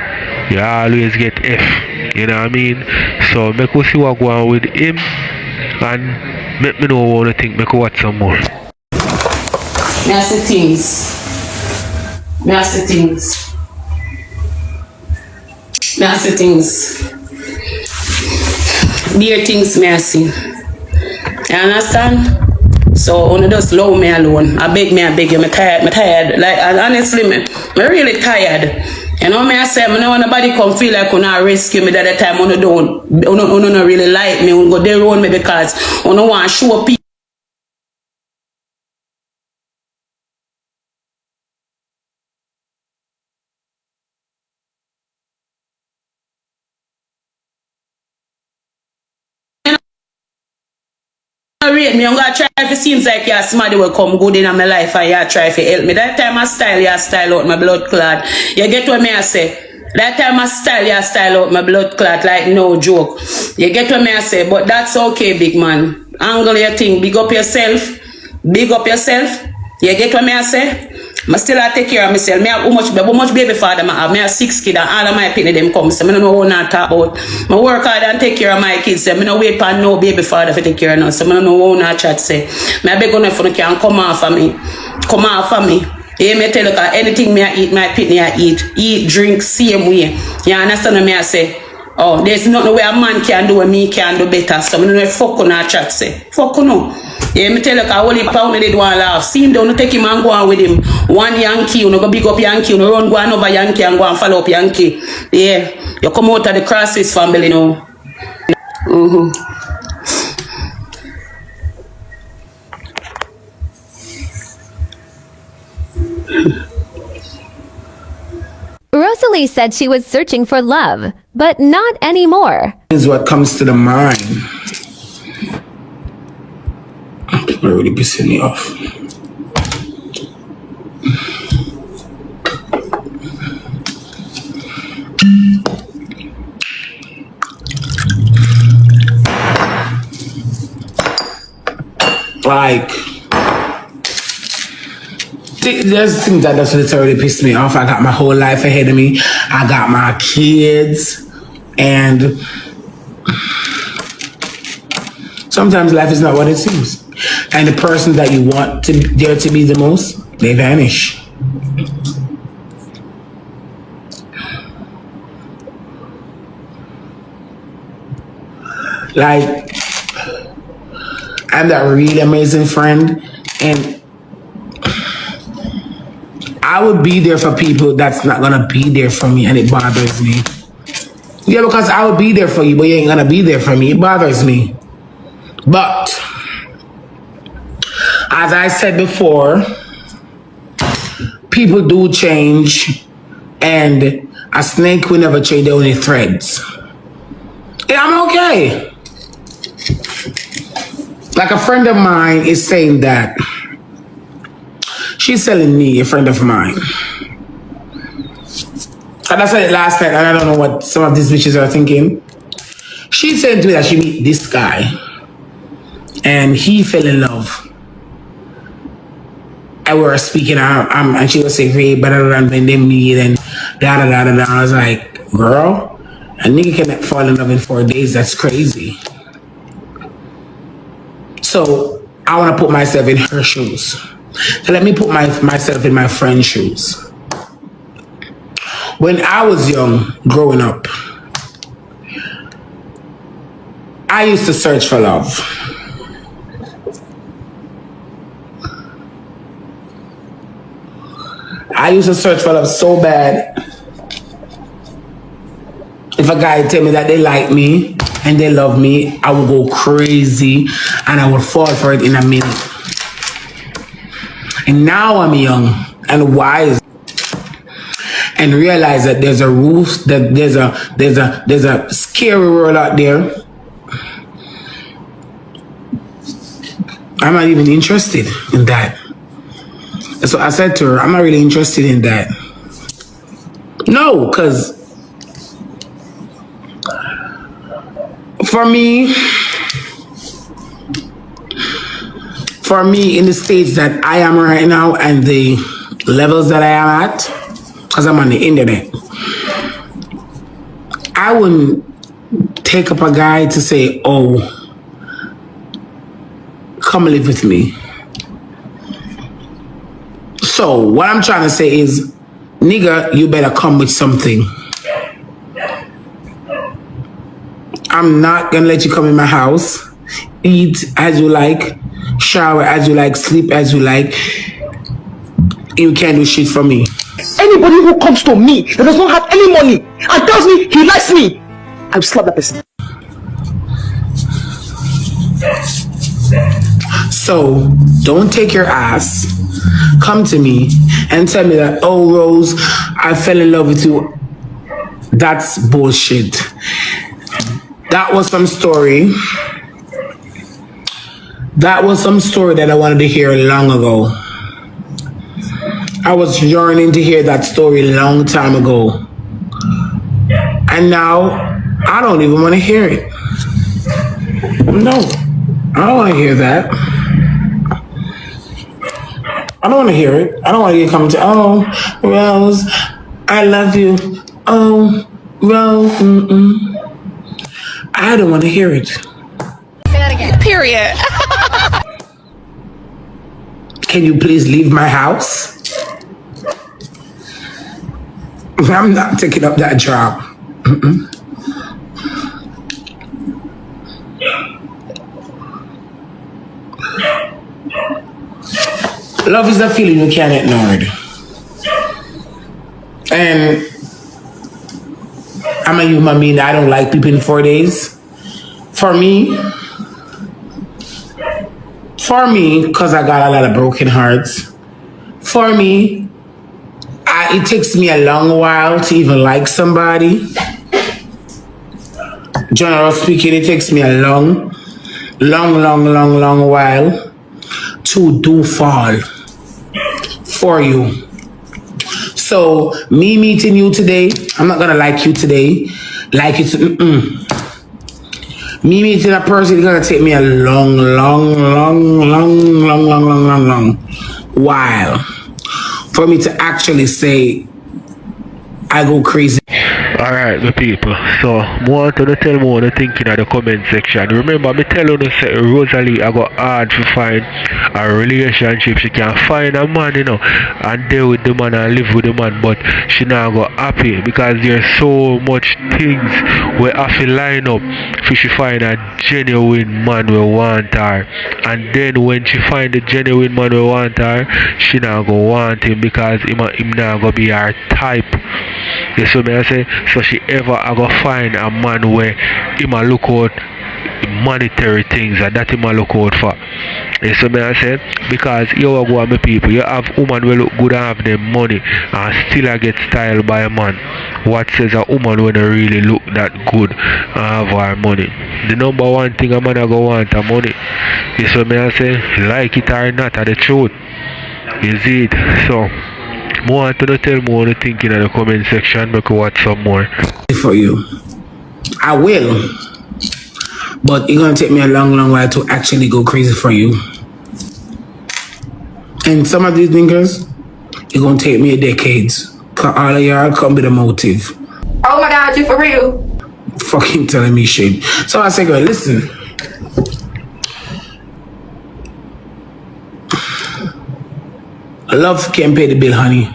you always get F. You know what I mean? So make us see what go on with him and make me know what you think. Make us watch some more. Me I see things. Me I see things. Me I see things. Dear things me I see. You understand? So only just love me alone. I beg you, me tired. Like honestly, me really tired. You know me I say, I don't want nobody come feel like gonna rescue me that the time you don't really like me, you go there around me because you don't want to show people. Rate me, I'm gonna try if it seems like you're somebody will come good in my life and you try to help me. That time I style out my blood clot. You get what me I say? That time I style out my blood clot like no joke. You get what me I say? But that's okay, big man. Angle your thing, big up yourself. Big up yourself. You get what me I say? I still take care of myself. I have how much baby father I have. I have 6 kids and all of my people them come. So I don't know what I talk about. I work hard and take care of my kids. I don't wait for no baby father to take care of now. So I don't know what I chat say. I beg on if you can come off of me. Come off of me. Yeah, me tell you, anything me I eat, my pitney I eat. Eat, drink, same way. You understand what me I say? Oh, there's nothing where a man can do and me can do better. So I don't know if fuck on our chat say. Fuck on. Yeah, me tell you, I only pound they don't laugh. See him, don't take him and go on with him. One Yankee, you know, go big up Yankee, you know, run go on over Yankee and go and follow up Yankee. Yeah, you come out of the crisis family now. Rosalie said she was searching for love, but not anymore. This is what comes to the mind. People are really pissing me off. Like, there's things that just literally pissed me off. I got my whole life ahead of me. I got my kids, and sometimes life is not what it seems. And the person that you want to there to be the most, they vanish. Like, I'm that really amazing friend, and I would be there for people that's not gonna be there for me, and it bothers me. Yeah, because I would be there for you, but you ain't gonna be there for me. It bothers me. But as I said before, people do change, and a snake will never change, their only threads. Yeah, I'm okay. Like a friend of mine is saying that she's telling me, a friend of mine. And I said it last night, and I don't know what some of these bitches are thinking. She said to me that she meet this guy, and he fell in love. And we were speaking, and she was saying, hey, better than when they meet, and da-da-da-da-da. I was like, girl, a nigga can fall in love in 4 days. That's crazy. So I want to put myself in her shoes. So let me put myself in my friend's shoes. When I was young, growing up, I used to search for love. I used to search for love so bad. If a guy tell me that they like me and they love me, I would go crazy and I would fall for it in a minute. And now I'm young and wise and realize that there's a roof, that there's a scary world out there. I'm not even interested in that. So I said to her, I'm not really interested in that. No, because for for me, in the stage that I am right now and the levels that I am at, because I'm on the internet, I wouldn't take up a guy to say, oh, come live with me. So what I'm trying to say is, nigga, you better come with something. I'm not gonna let you come in my house, eat as you like, shower as you like, sleep as you like. You can't do shit for me. Anybody who comes to me that does not have any money and tells me he likes me, I will slap that person. So don't take your ass, come to me and tell me that, oh Rose, I fell in love with you. That's bullshit. That was some story. That was some story that I wanted to hear long ago. I was yearning to hear that story a long time ago. And now, I don't even want to hear it. No, I don't want to hear that. I don't want to hear it. I don't want to get coming to, oh, Rose, I love you. Oh, Rose, I don't want to hear it. Say that again. Period. Can you please leave my house? I'm not taking up that job. Love is a feeling you can't ignore. And I'm a human being that I don't like people in 4 days. For me, because I got a lot of broken hearts, for me, it takes me a long while to even like somebody. General speaking, it takes me a long while to do fall for you. So me meeting you today, I'm not gonna like you today. Like it, Me meeting a person is gonna take me a long while for me to actually say I go crazy. Alright, my people. So, I want to tell me what you thinking in the comment section. Remember, me tell you say Rosealee I got hard to find a relationship. She can find a man, you know, and deal with the man and live with the man, but she now got happy because there's so much things where I feel line up for she find a genuine man we want her. And then when she find the genuine man we want her, she now go want him because him now go be her type. You see me I say? So she ever I go find a man where him a look out monetary things and that him a look out for. You see me I say? Because you go on my people, you have woman will look good and have them money and still I get styled by a man. What says a woman when they really look that good and have her money? The number one thing a man a go want a money. You see me I say? Like it or not, are the truth. You see it? So more to tell me what you think in the comment section. Make you watch some more. For you, I will, but it's gonna take me a long while to actually go crazy for you. And some of these niggas, it's gonna take me decades. Cause all of y'all come with a motive. Oh my God, you for real? Fucking telling me shit. So I say, girl, listen. Love can't pay the bill, honey.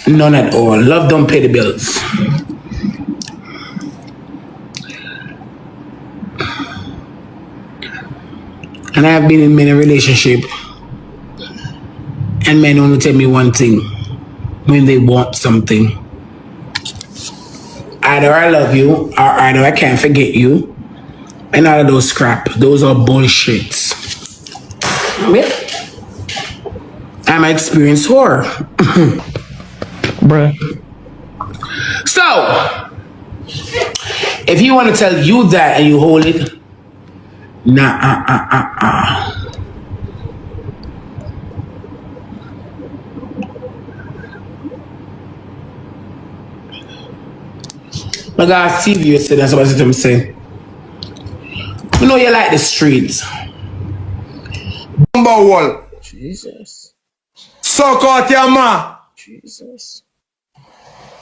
None at all. Love don't pay the bills. And I have been in many relationships, and men only tell me one thing when they want something. Either I love you, or either I can't forget you. And all of those crap, those are bullshits. I'm an experienced whore. Bruh. So, if you want to tell you that and you hold it, nah, My God, see you yesterday, somebody said to me, say, you know you like the streets. bumbo hole. Jesus. Suck out your ma. Jesus.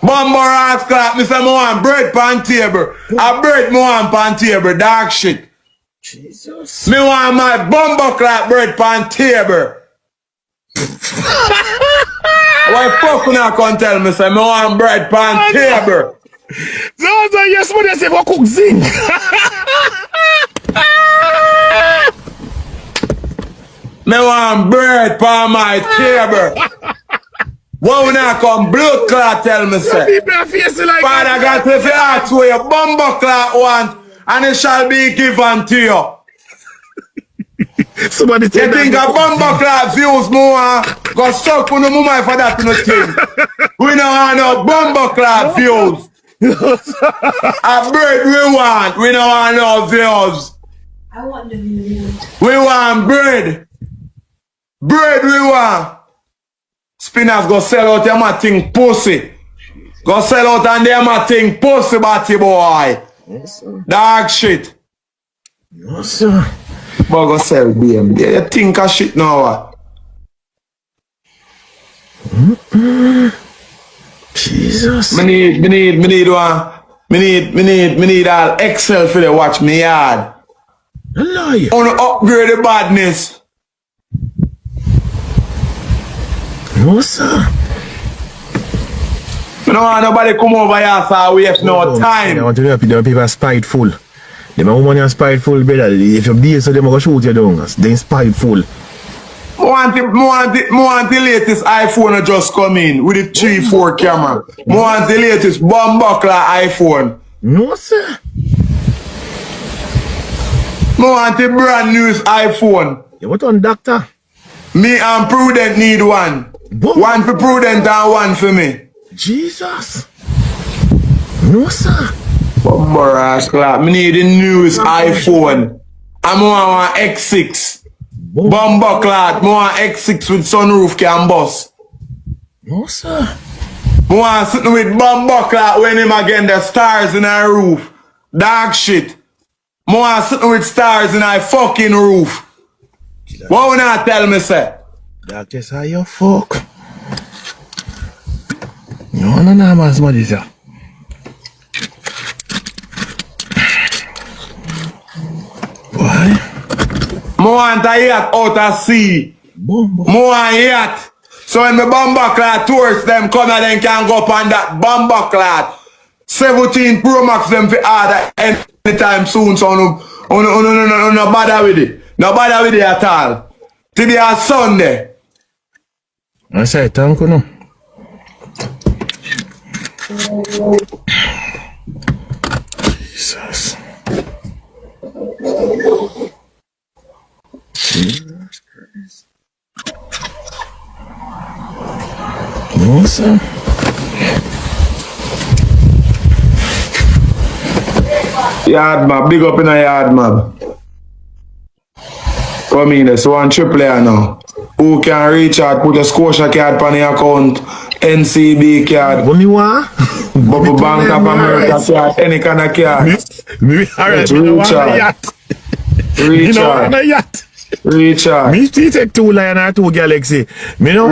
Bumbo ass clap, me say me want bread pan table. A bread me want pan table, dark shit. Jesus. Me want my bumbo clap bread pan table. Why fuck you not come tell me say me want bread pan table? No, yes, but I say what cook zing. Me want bread pan my table. Why we not come blood clot tell me say? Father God, if you ask where your bumbo clot want, and it shall be given to you. Somebody tell you think a bumbo clot views more? Go suck on the mama for that no thing. We don't want no bumbo clot views. A bread we want. We don't want no views. I want the views. We want bread. Bread we want. Spinners go sell out them a thing pussy. Go sell out and them a thing pussy, batty boy. Yes, sir. Dog shit. No, sir. But go sell BM. You think of shit now. Jesus. Me need all Excel for the watch me yard. I wanna upgrade the badness. No, sir. I don't want nobody come over here so we have no time. I want to know people are spiteful. Them women are spiteful, brother. If you be so, them go shoot you down. They're spiteful. I want the latest iPhone just come in with the 3-4 camera. I want the latest bumbuckler iPhone. No, sir. I want the brand new iPhone. Yeah, what on, doctor? Me and Prudent need one. One for Prudent and one for me. Jesus. No, sir. Bumper ass clap. Me need the newest iPhone. I'm on X6. Bumper clap. I want X6 with sunroof can bust. No, sir. I want sitting with bumper clap when him again the stars in our roof. Dog shit. I want sitting with stars in our fucking roof. What will not tell me, sir? Dog, just how you fuck. No, man, somebody, sir. Why? I want a yacht out of sea. I want a yacht. So when my bumper clad tourists them come and then can go up on that bumper clad 17 Pro Max them for order anytime soon. So no bother with it. No bother with it at all. Today is Sunday. I say thank you no. Jesus. Jesus Christ. No, sir. Yard map, big up in a yard map. Come in, so one triple player now. Who can reach out, put a Scotia card on the account, NCB card. What me want? Bubble Bank of America card, any kind of card. Alright, Recharge. Me take 2 lion and 2 galaxy. Me no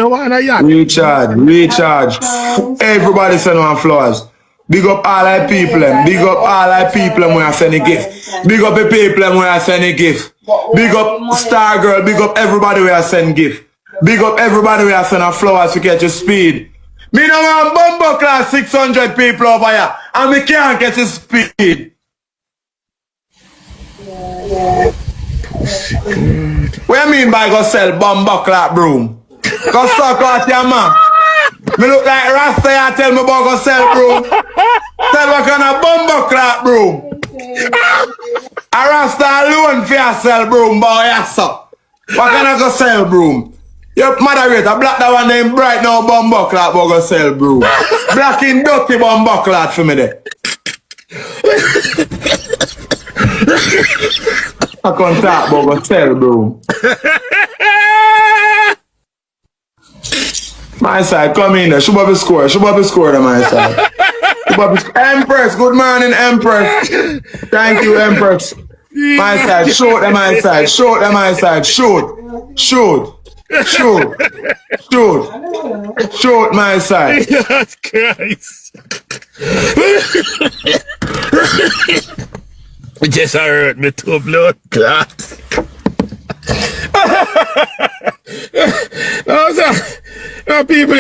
want a yacht. Recharge. Everybody send one flowers. Big up all our people. Big up all our people when I send a gift. Big up the people when I send a gift. Big up Star Girl. Big up everybody when I send gift. Big up everybody when I send a flowers to get your speed. Me no want bumbo class 600 people over here. And me can't get your speed. What you mean by go sell bumbo clap broom? Go suck out your man. Me look like Rasta and tell me about go sell broom. Tell what kind of bumbo clap broom. A Rasta alone for you sell broom, boy, yes sir. What kind of go sell broom? Your moderator, black that one named Bright now bumbo clap but go sell broom. Black in dirty bumbo clap for me there. I can't talk about go sell broom. My side, come in there. Should be score to my side. Empress, good morning, Empress. Thank you, Empress. My side, shoot them my side, shoot them my side, shoot, shoot, shoot, shoot, shoot my side. Jesus Christ. It just hurt me to blood clot. No, sir. No, people.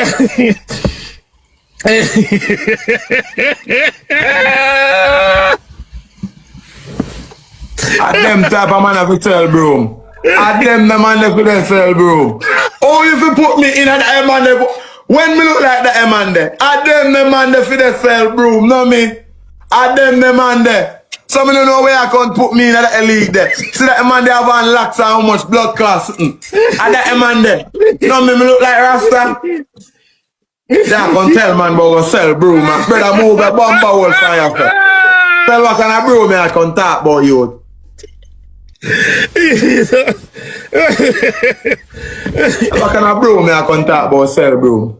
At them type of man have to tell broom. At them the man have to tell broom. Oh, if you put me in at the man there, when me look like the man there, at them the man there for the sell broom, no me. At them the man there. Some of you know where I can't put me in at the league there. See that man there have unlocked how much blood cost. At that man there. No me look like Rasta. Yeah, I can tell man about go sell broom, man. Brother move a bumper hole for you. Tell what kind of broom I can talk about you. What kind of broom I can talk about sell broom?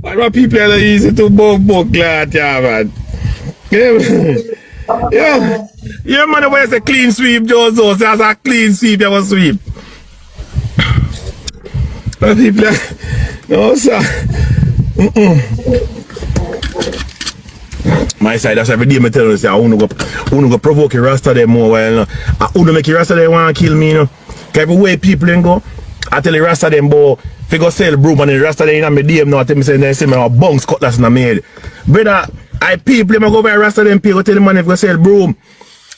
Why people are easy to book glad, yeah, man. Yeah, man, where's a clean sweep, Jozo? There's a clean sweep, you will sweep. But people are, no, sir. My side, that's every day I tell you, say, I want to go provoke a Rasta them more while, I want to make a Rasta them want to kill me, you know. Because everywhere people then go, I tell the Rasta them, boy, if you go sell broom and the Rasta them in my DM now, I tell me, say, they say, my bunks cutlass in the maid. Brother, I people, them go buy Rasta them, pay, go tell the man if you sell broom.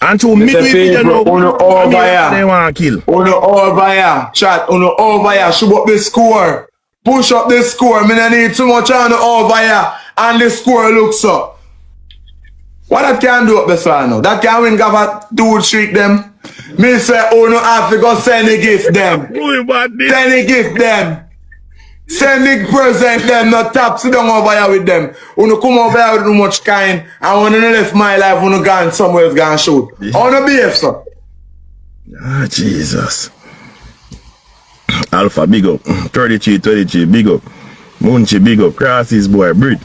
And to midway, people know, they want to kill. Uno over here, chat, uno over here, shoot up the score. Push up the score, me don't need too much on the over here, and the score looks up. What that can do up the side now? That can win Gava dude streak them. Me say, oh no, have to go send a gift them. Send a gift them. Send the present them, not tap, sit down over here with them. Uno come over here with too much kind, and when you left my life, uno gone somewhere else gonna shoot. I wanna behave, sir. Ah, Jesus. Alpha, big up. 33, big up. Munchie, big up. Crosses, boy, Brit.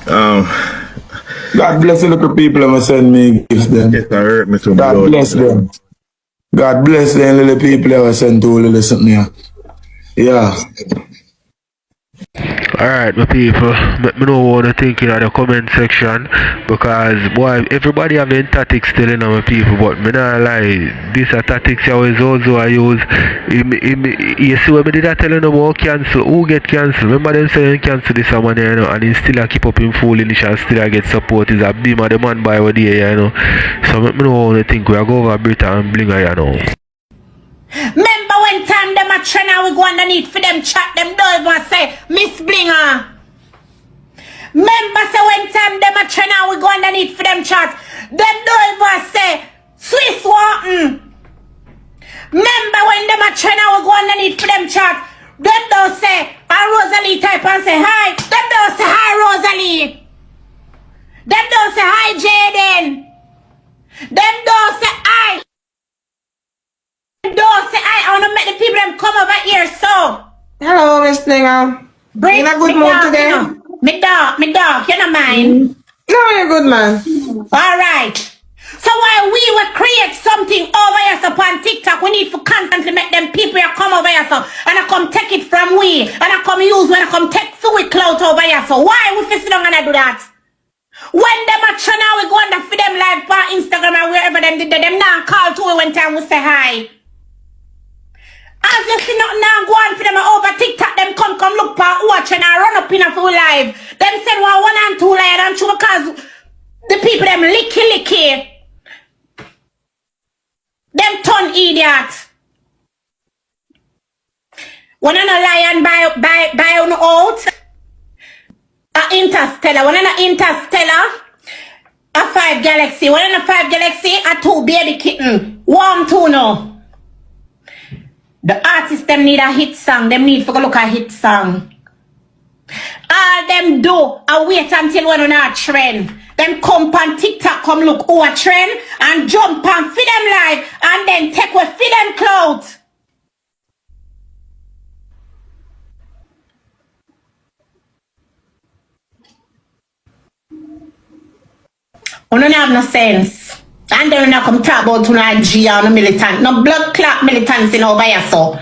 God bless the little people who send me gifts them. Yes, I hurt me so God bless them. God bless them little people who send to little something here. Yeah. Alright, my people, let me know what you think in the comment section, because boy, everybody have them tactics still in my people, but me not lie, these are tactics you always also I use. You see what I did I tell you about cancel, who get cancelled? Remember them saying cancel this someone, you know, and he still keep up in foolishness and still get support. Is a beam of the man by what day, you know. So let me know what you think. We are go over Britain and Blinga, you know. Remember when time them a trend and we go underneath for them chat, them don't even say Miss Blinga. Remember say when time them a trend and we go underneath for them chat, them don't even say Swiss Wharton. Remember when them a trend and we go underneath for them chat, them don't say a Rosealee type and say hi. Them don't say hi Rosealee. Them don't say hi Jayden. Them don't say hi. Don't say I wanna make the people them come over here, so. Hello, Miss Blinga. In a good mood today? Me dog, you don't mind? No, you're good, man. Alright. So while we will create something over here so on TikTok, we need to constantly make them people here come over here so, and I come take it from we, and I come use when I come take fluid clout over here, so why we sit down and I do that? When them a channel we go under for them live on Instagram or wherever them did them now call to it when time we say hi. As you see not now go on for them over TikTok, them come look for watch and I run up in a full live. Them said 1 and 2 live and 2 because the people them licky. Them turn idiot. When I no lion buy on out a interstellar. When I no interstellar a 5 galaxy. When I no 5 galaxy a 2 baby kitten. 1, 2 no. The artists them need a hit song. Them need to go look at hit song. All them do a wait until when on a trend. Them come on TikTok, come look who a trend and jump and feed them live and then take away feed them clothes. You don't have no sense. And then I come talk about Nigeria and militant. No blood clot militants in over here, so.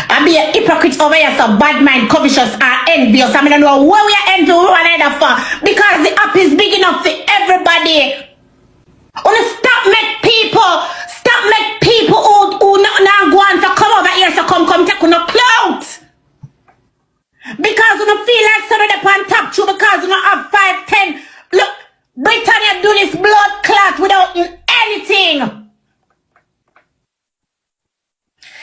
I be a hypocrite over here, so bad mind, covetous, and envious. I mean, I know what we are envy one another for. Because the app is big enough for everybody. Wanna stop make people who not go on to come over here, so come take no clout. Because you don't feel like somebody upon top too, because you don't have 5, 10. Look, Britannia do this blood clot without anything.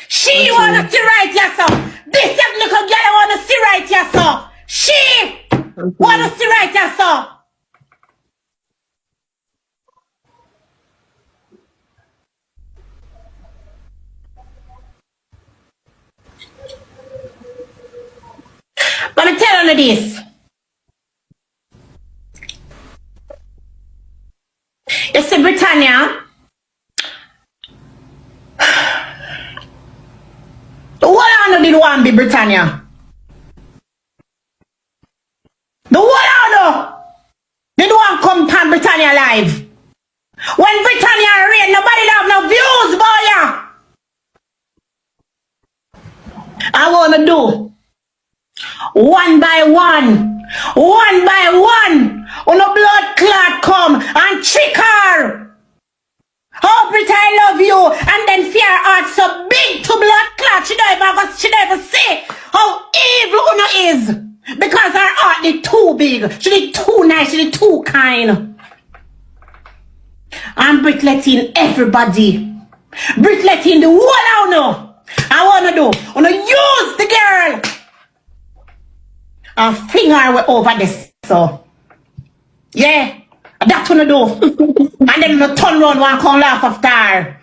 She wanna see right here, so. This little girl wanna see right here, so. She wanna see right here, so. But I'm telling you this. You see, Britannia, what I did want be Britannia? The what I did want come to Britannia live. When Britannia reign, nobody have no views, boy. I wanna do one by one, on a blood clot come and trick her. Oh, Britta, I love you. And then fear heart so big to blood clot. She never see how evil Uno is. Because her heart is too big. She is too nice. She is too kind. And Brit let in everybody. Brit let in the whole I know. I wanna do. I wanna use the girl. And finger her over this. So yeah, that's what I do. And then I turn around and come laugh after her.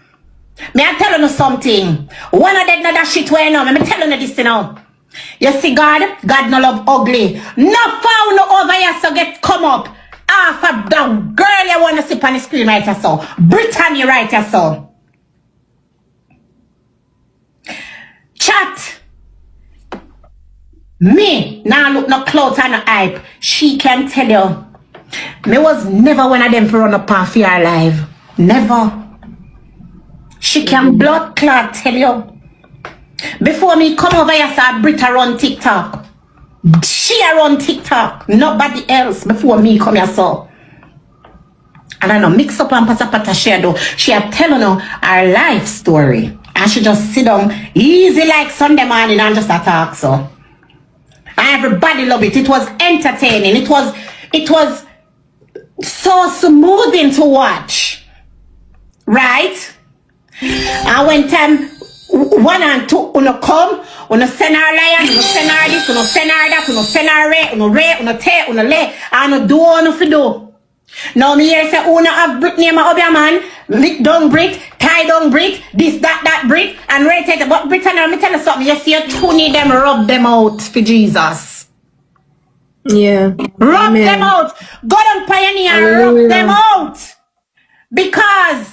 Me I tell you something. One of them that shit where you know. Me tell you this you know. You see God no love ugly. No found no over here so get come up. Half of the girl you wanna sit on the screen right here so. Britannia right here so. Chat. Me, now look no clout and no hype. She can tell you. Me was never one of them for run up off your live. Never. She can blood clot tell you. Before me come over here, saw Britta run TikTok. She run TikTok. Nobody else before me come here, so. And I know mix up and pata share though. She have telling her her life story. And she just sit down easy like Sunday morning and just talk so. Everybody loved it. It was entertaining. It was so smoothing to watch. Right? And when time 1 and 2 uno come, uno send our lion, uno send our this, uno send our that, uno send our uno te, uno le, and uno do uno fi do. Now me here say uno have Brit name of your man, lick down Brit, tie down Brit, this, that Brit, and right it. But Britannia, let me tell you something, you see you two need them rub them out for Jesus. Yeah. Rub them out. Go down Pioneer and rub them out. Because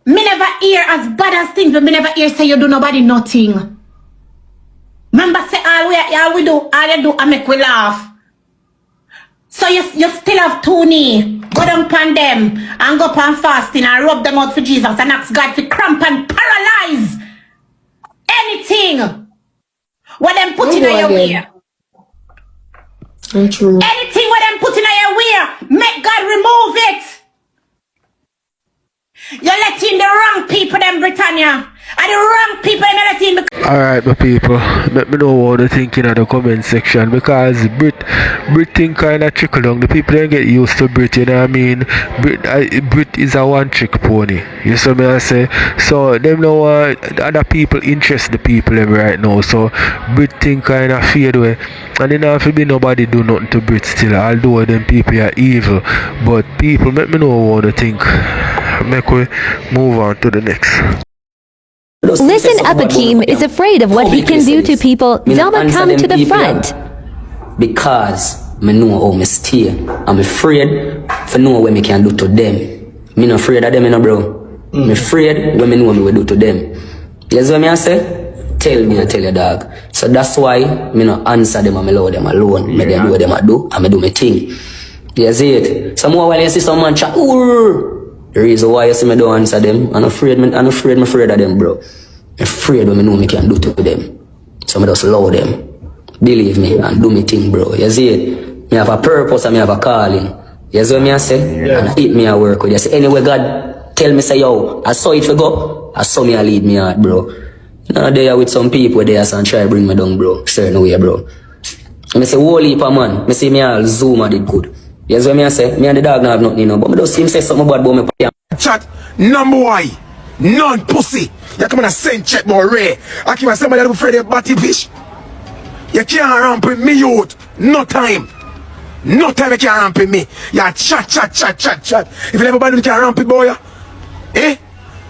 me never hear as bad as things, but me never hear say you do nobody nothing. Remember say all you do, I make we laugh. So you still have two knee. Go down upon them and go upon fasting and rub them out for Jesus and ask God to cramp and paralyze anything what them put in your way. True. Anything what them put in your way, make God remove it. You're letting the wrong people, them Britannia. And the wrong people in the team. Alright, my people, let me know what you think in the comment section, because Brit thing kind of trickle down. The people don't get used to Brit, you know what I mean? Brit is a one trick pony, you see me I say? So them know other people interest the people right now, so Brit thing kind of fade away. And then if be nobody do nothing to Brit still, although them people are evil. But people, let me know what you think. Make we move on to the next. Listen Up Akeam is afraid of what he can do to people. ZOUMA come to the front. Because I know how I stay. I'm afraid for know what I can do to them. I'm not afraid of them, bro. I'm afraid when I know what I will do to them. You see what I say? Tell me, I tell you, dog. So that's why I not answer them and I allow them alone. I do what them I do, and I do my thing. You see it? Some more while you see someone chat, The reason why you see me don't answer them, I'm afraid of them, bro. I'm afraid when I know me can do to them. So I just allow them. Believe me and do me thing, bro. You see it? Me have a purpose and me have a calling. You see what I say? Yeah. And it me a work with you. See, anyway, God tell me say, yo, I saw it for go. I saw me a lead me out, bro. Now there with some people there and try to bring me down, bro. Certain way, bro. I say, whole heap of man. I say, me all ZOUMA did good. You see what I say? Me and the dog not have nothing, you know. But I don't see him say something about me. Chat, number one, none pussy. You come on a send check more rare. I keep on somebody that afraid of batty fish. You can't ramp with me, youth. No time. No time you can't ramp with me. You chat. If everybody can ramp with boy, eh?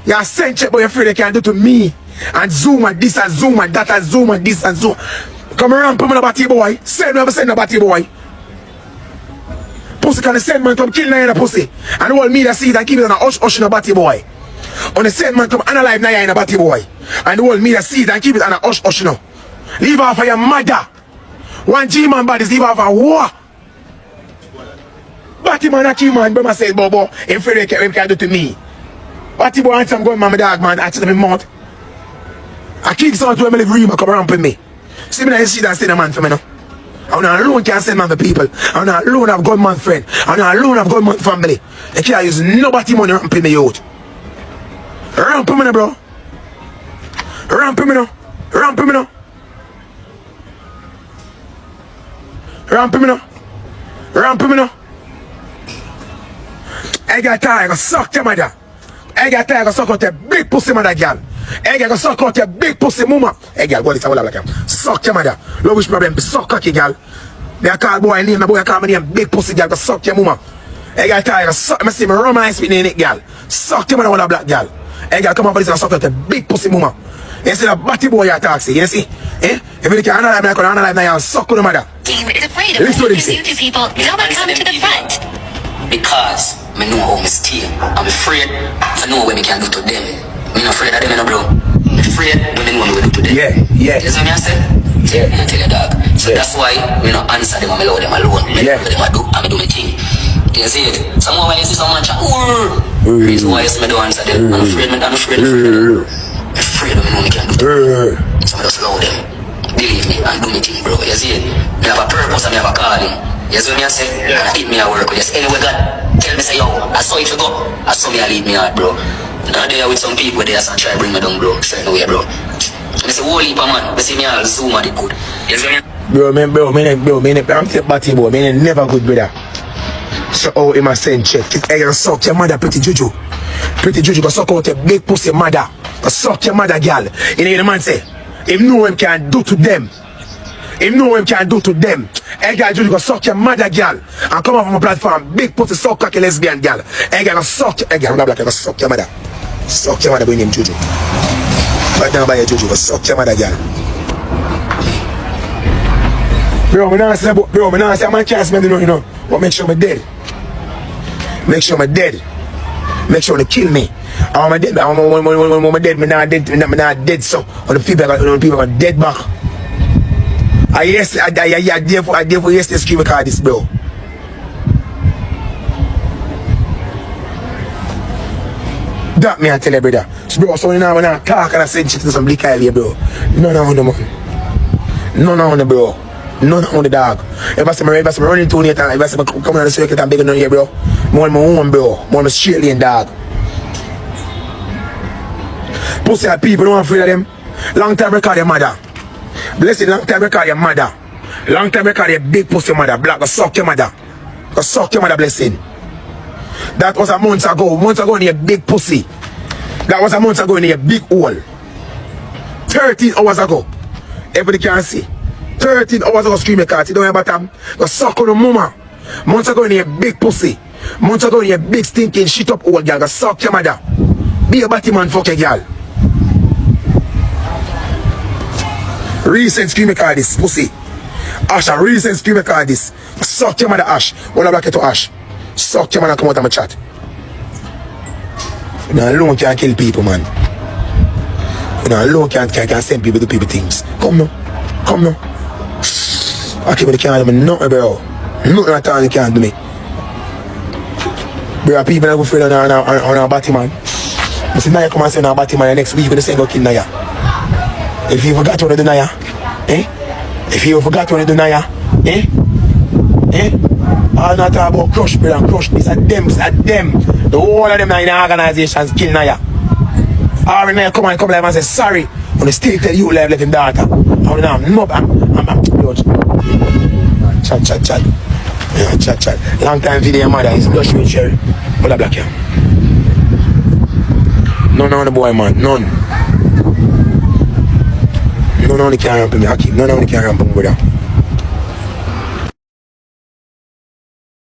You send check boy, you're afraid they can't do to me. And ZOUMA this and ZOUMA that and ZOUMA this and ZOUMA. Come ramp with me, batty boy. Send a batty boy. Pussy can send man come kill na pussy. And all media see it and keep it on a hush in a batty boy. On the send man come analyze na in a batty boy. And all media see it and keep it on a hush no. Leave off of your mother. One G-man bodies leave off a war. Batty man a G-man, but I say, Bobo, in free they can do to me. Batty boy and some going man, my dog man, I tell them mouth. I keep someone to Emily Rima come around with me. See me now, you see that send a man for me now. I'm not alone can send man for people. I'm not alone have gunman friend. I'm not alone have gunman family. They can't use nobody money ramping me out. Ramping me now, bro. Ramping me now. Ramping me now. Ramping me now. Ramping me now. I got tired of suck your mother. I got tired of suck out your big pussy mother girl. I got to suck out your big pussy mama. Hey girl, what is all like him? Suck your mother. No which problem. Suck cocky girl. They call boy name. My boy call me name big pussy girl. To suck your mama. I got tired of suck. I see me romance with it girl. Suck your mother with a black girl. Hey girl, come on for this and suck out your big pussy mama. You see the batty boy you taxi. You see? Eh? If you can analyze me, I can analyze now and suck with the mother. Team is afraid of what you can do to people. ZOUMA come to the front. Because I know how I stay. I'm afraid I know what we can do to them. I'm not afraid of them, bro. I'm afraid women want to do to them. Yeah. You see what I say? Yeah, I tell you, dog. So that's why we don't answer them and allow them alone. Yeah. Them I do my thing. You see it? Someone when you see someone chat, reason why you see me don't answer them. I'm afraid of them. I'm afraid of them we can do to them. So I just allow them. Believe me and do me thing, bro. You see it? I have a purpose and I have a calling. You see what I say? And I hit me at work. Just anyway, God, tell me say, yo, I saw it for go. I saw me a lead me out, bro. Now there with some people there and try to bring me down, bro. Certain way, bro. And it's a whole heap of man. They see me all ZOUMA did good. You see what I mean? I'm the batty boy, man, never good, brother. So, oh, in my send check. I gotta suck your mother, pretty juju. Pretty juju, go suck out your big pussy mother. Go suck your mother, girl. You know the man say, if no one can do to them. If no one can do to them. I gotta juju, go suck your mother, girl. And come up on my platform, big pussy, suck cocky lesbian, girl. I gotta suck your, I gotta suck your mother. Suck your mother, bring him juju. Right now, by your juju, go suck your mother, girl. Bro, me not say, a man can't smell you know. But make sure I'm dead. Make sure I'm dead. Make sure they kill me. I'm dead. I'm dead. Me not dead. So when the people are dead back. I dare for yesterday scream record this, bro. That me I tell you, brother. So, bro, so when I talk and I say shit to some bleak eye here, bro. None on the man. None on the bro. None on the dog. If I say me running to it, if I say me coming on the circuit and begging on here, bro. More my own, bro. More my straight lane dog. Pussy people don't afraid of them. Long time record your mother. Blessed long time record your mother. Long time record your big pussy mother. Black go suck your mother. Go suck your mother, blessing. That was a month ago. Months ago in your big pussy. That was a month ago in your big hole. 13 hours ago. Everybody can see. 13 hours ago screaming cat. You don't have bottom. Go suck on the mama. Months ago in your big pussy. Months ago in your big stinking shit up old girl. Go suck your mother. Be a batty man, fuck your girl. Recent screaming card this pussy. Ash, a recent screaming card this. Suck your mother, Ash. Wanna black it to Ash. Suck your man come out of my chat. You know, alone can't kill people, man. You know, alone can't send people to people things. Come now. Come now. I can't do me nothing, bro. Nothing at all you can't do me. There are people that go afraid on our body, man. I say, Naya come and say on our body, man, next week you're going to say go kill Naya. If you forgot what to do, Naya, eh? If you forgot what to do, Naya, eh? Eh? All not talk about crush, brother, crush. It's a them, The whole of them in the organizations kill Naya. Or Naya come and live and say, sorry, I'm going to still tell you live him daughter. I'm Chat. Yeah, chat. Long time video mother is blush with Sherry. What a black here. None on the boy, man. None on the camera, me. None on the camera, brother.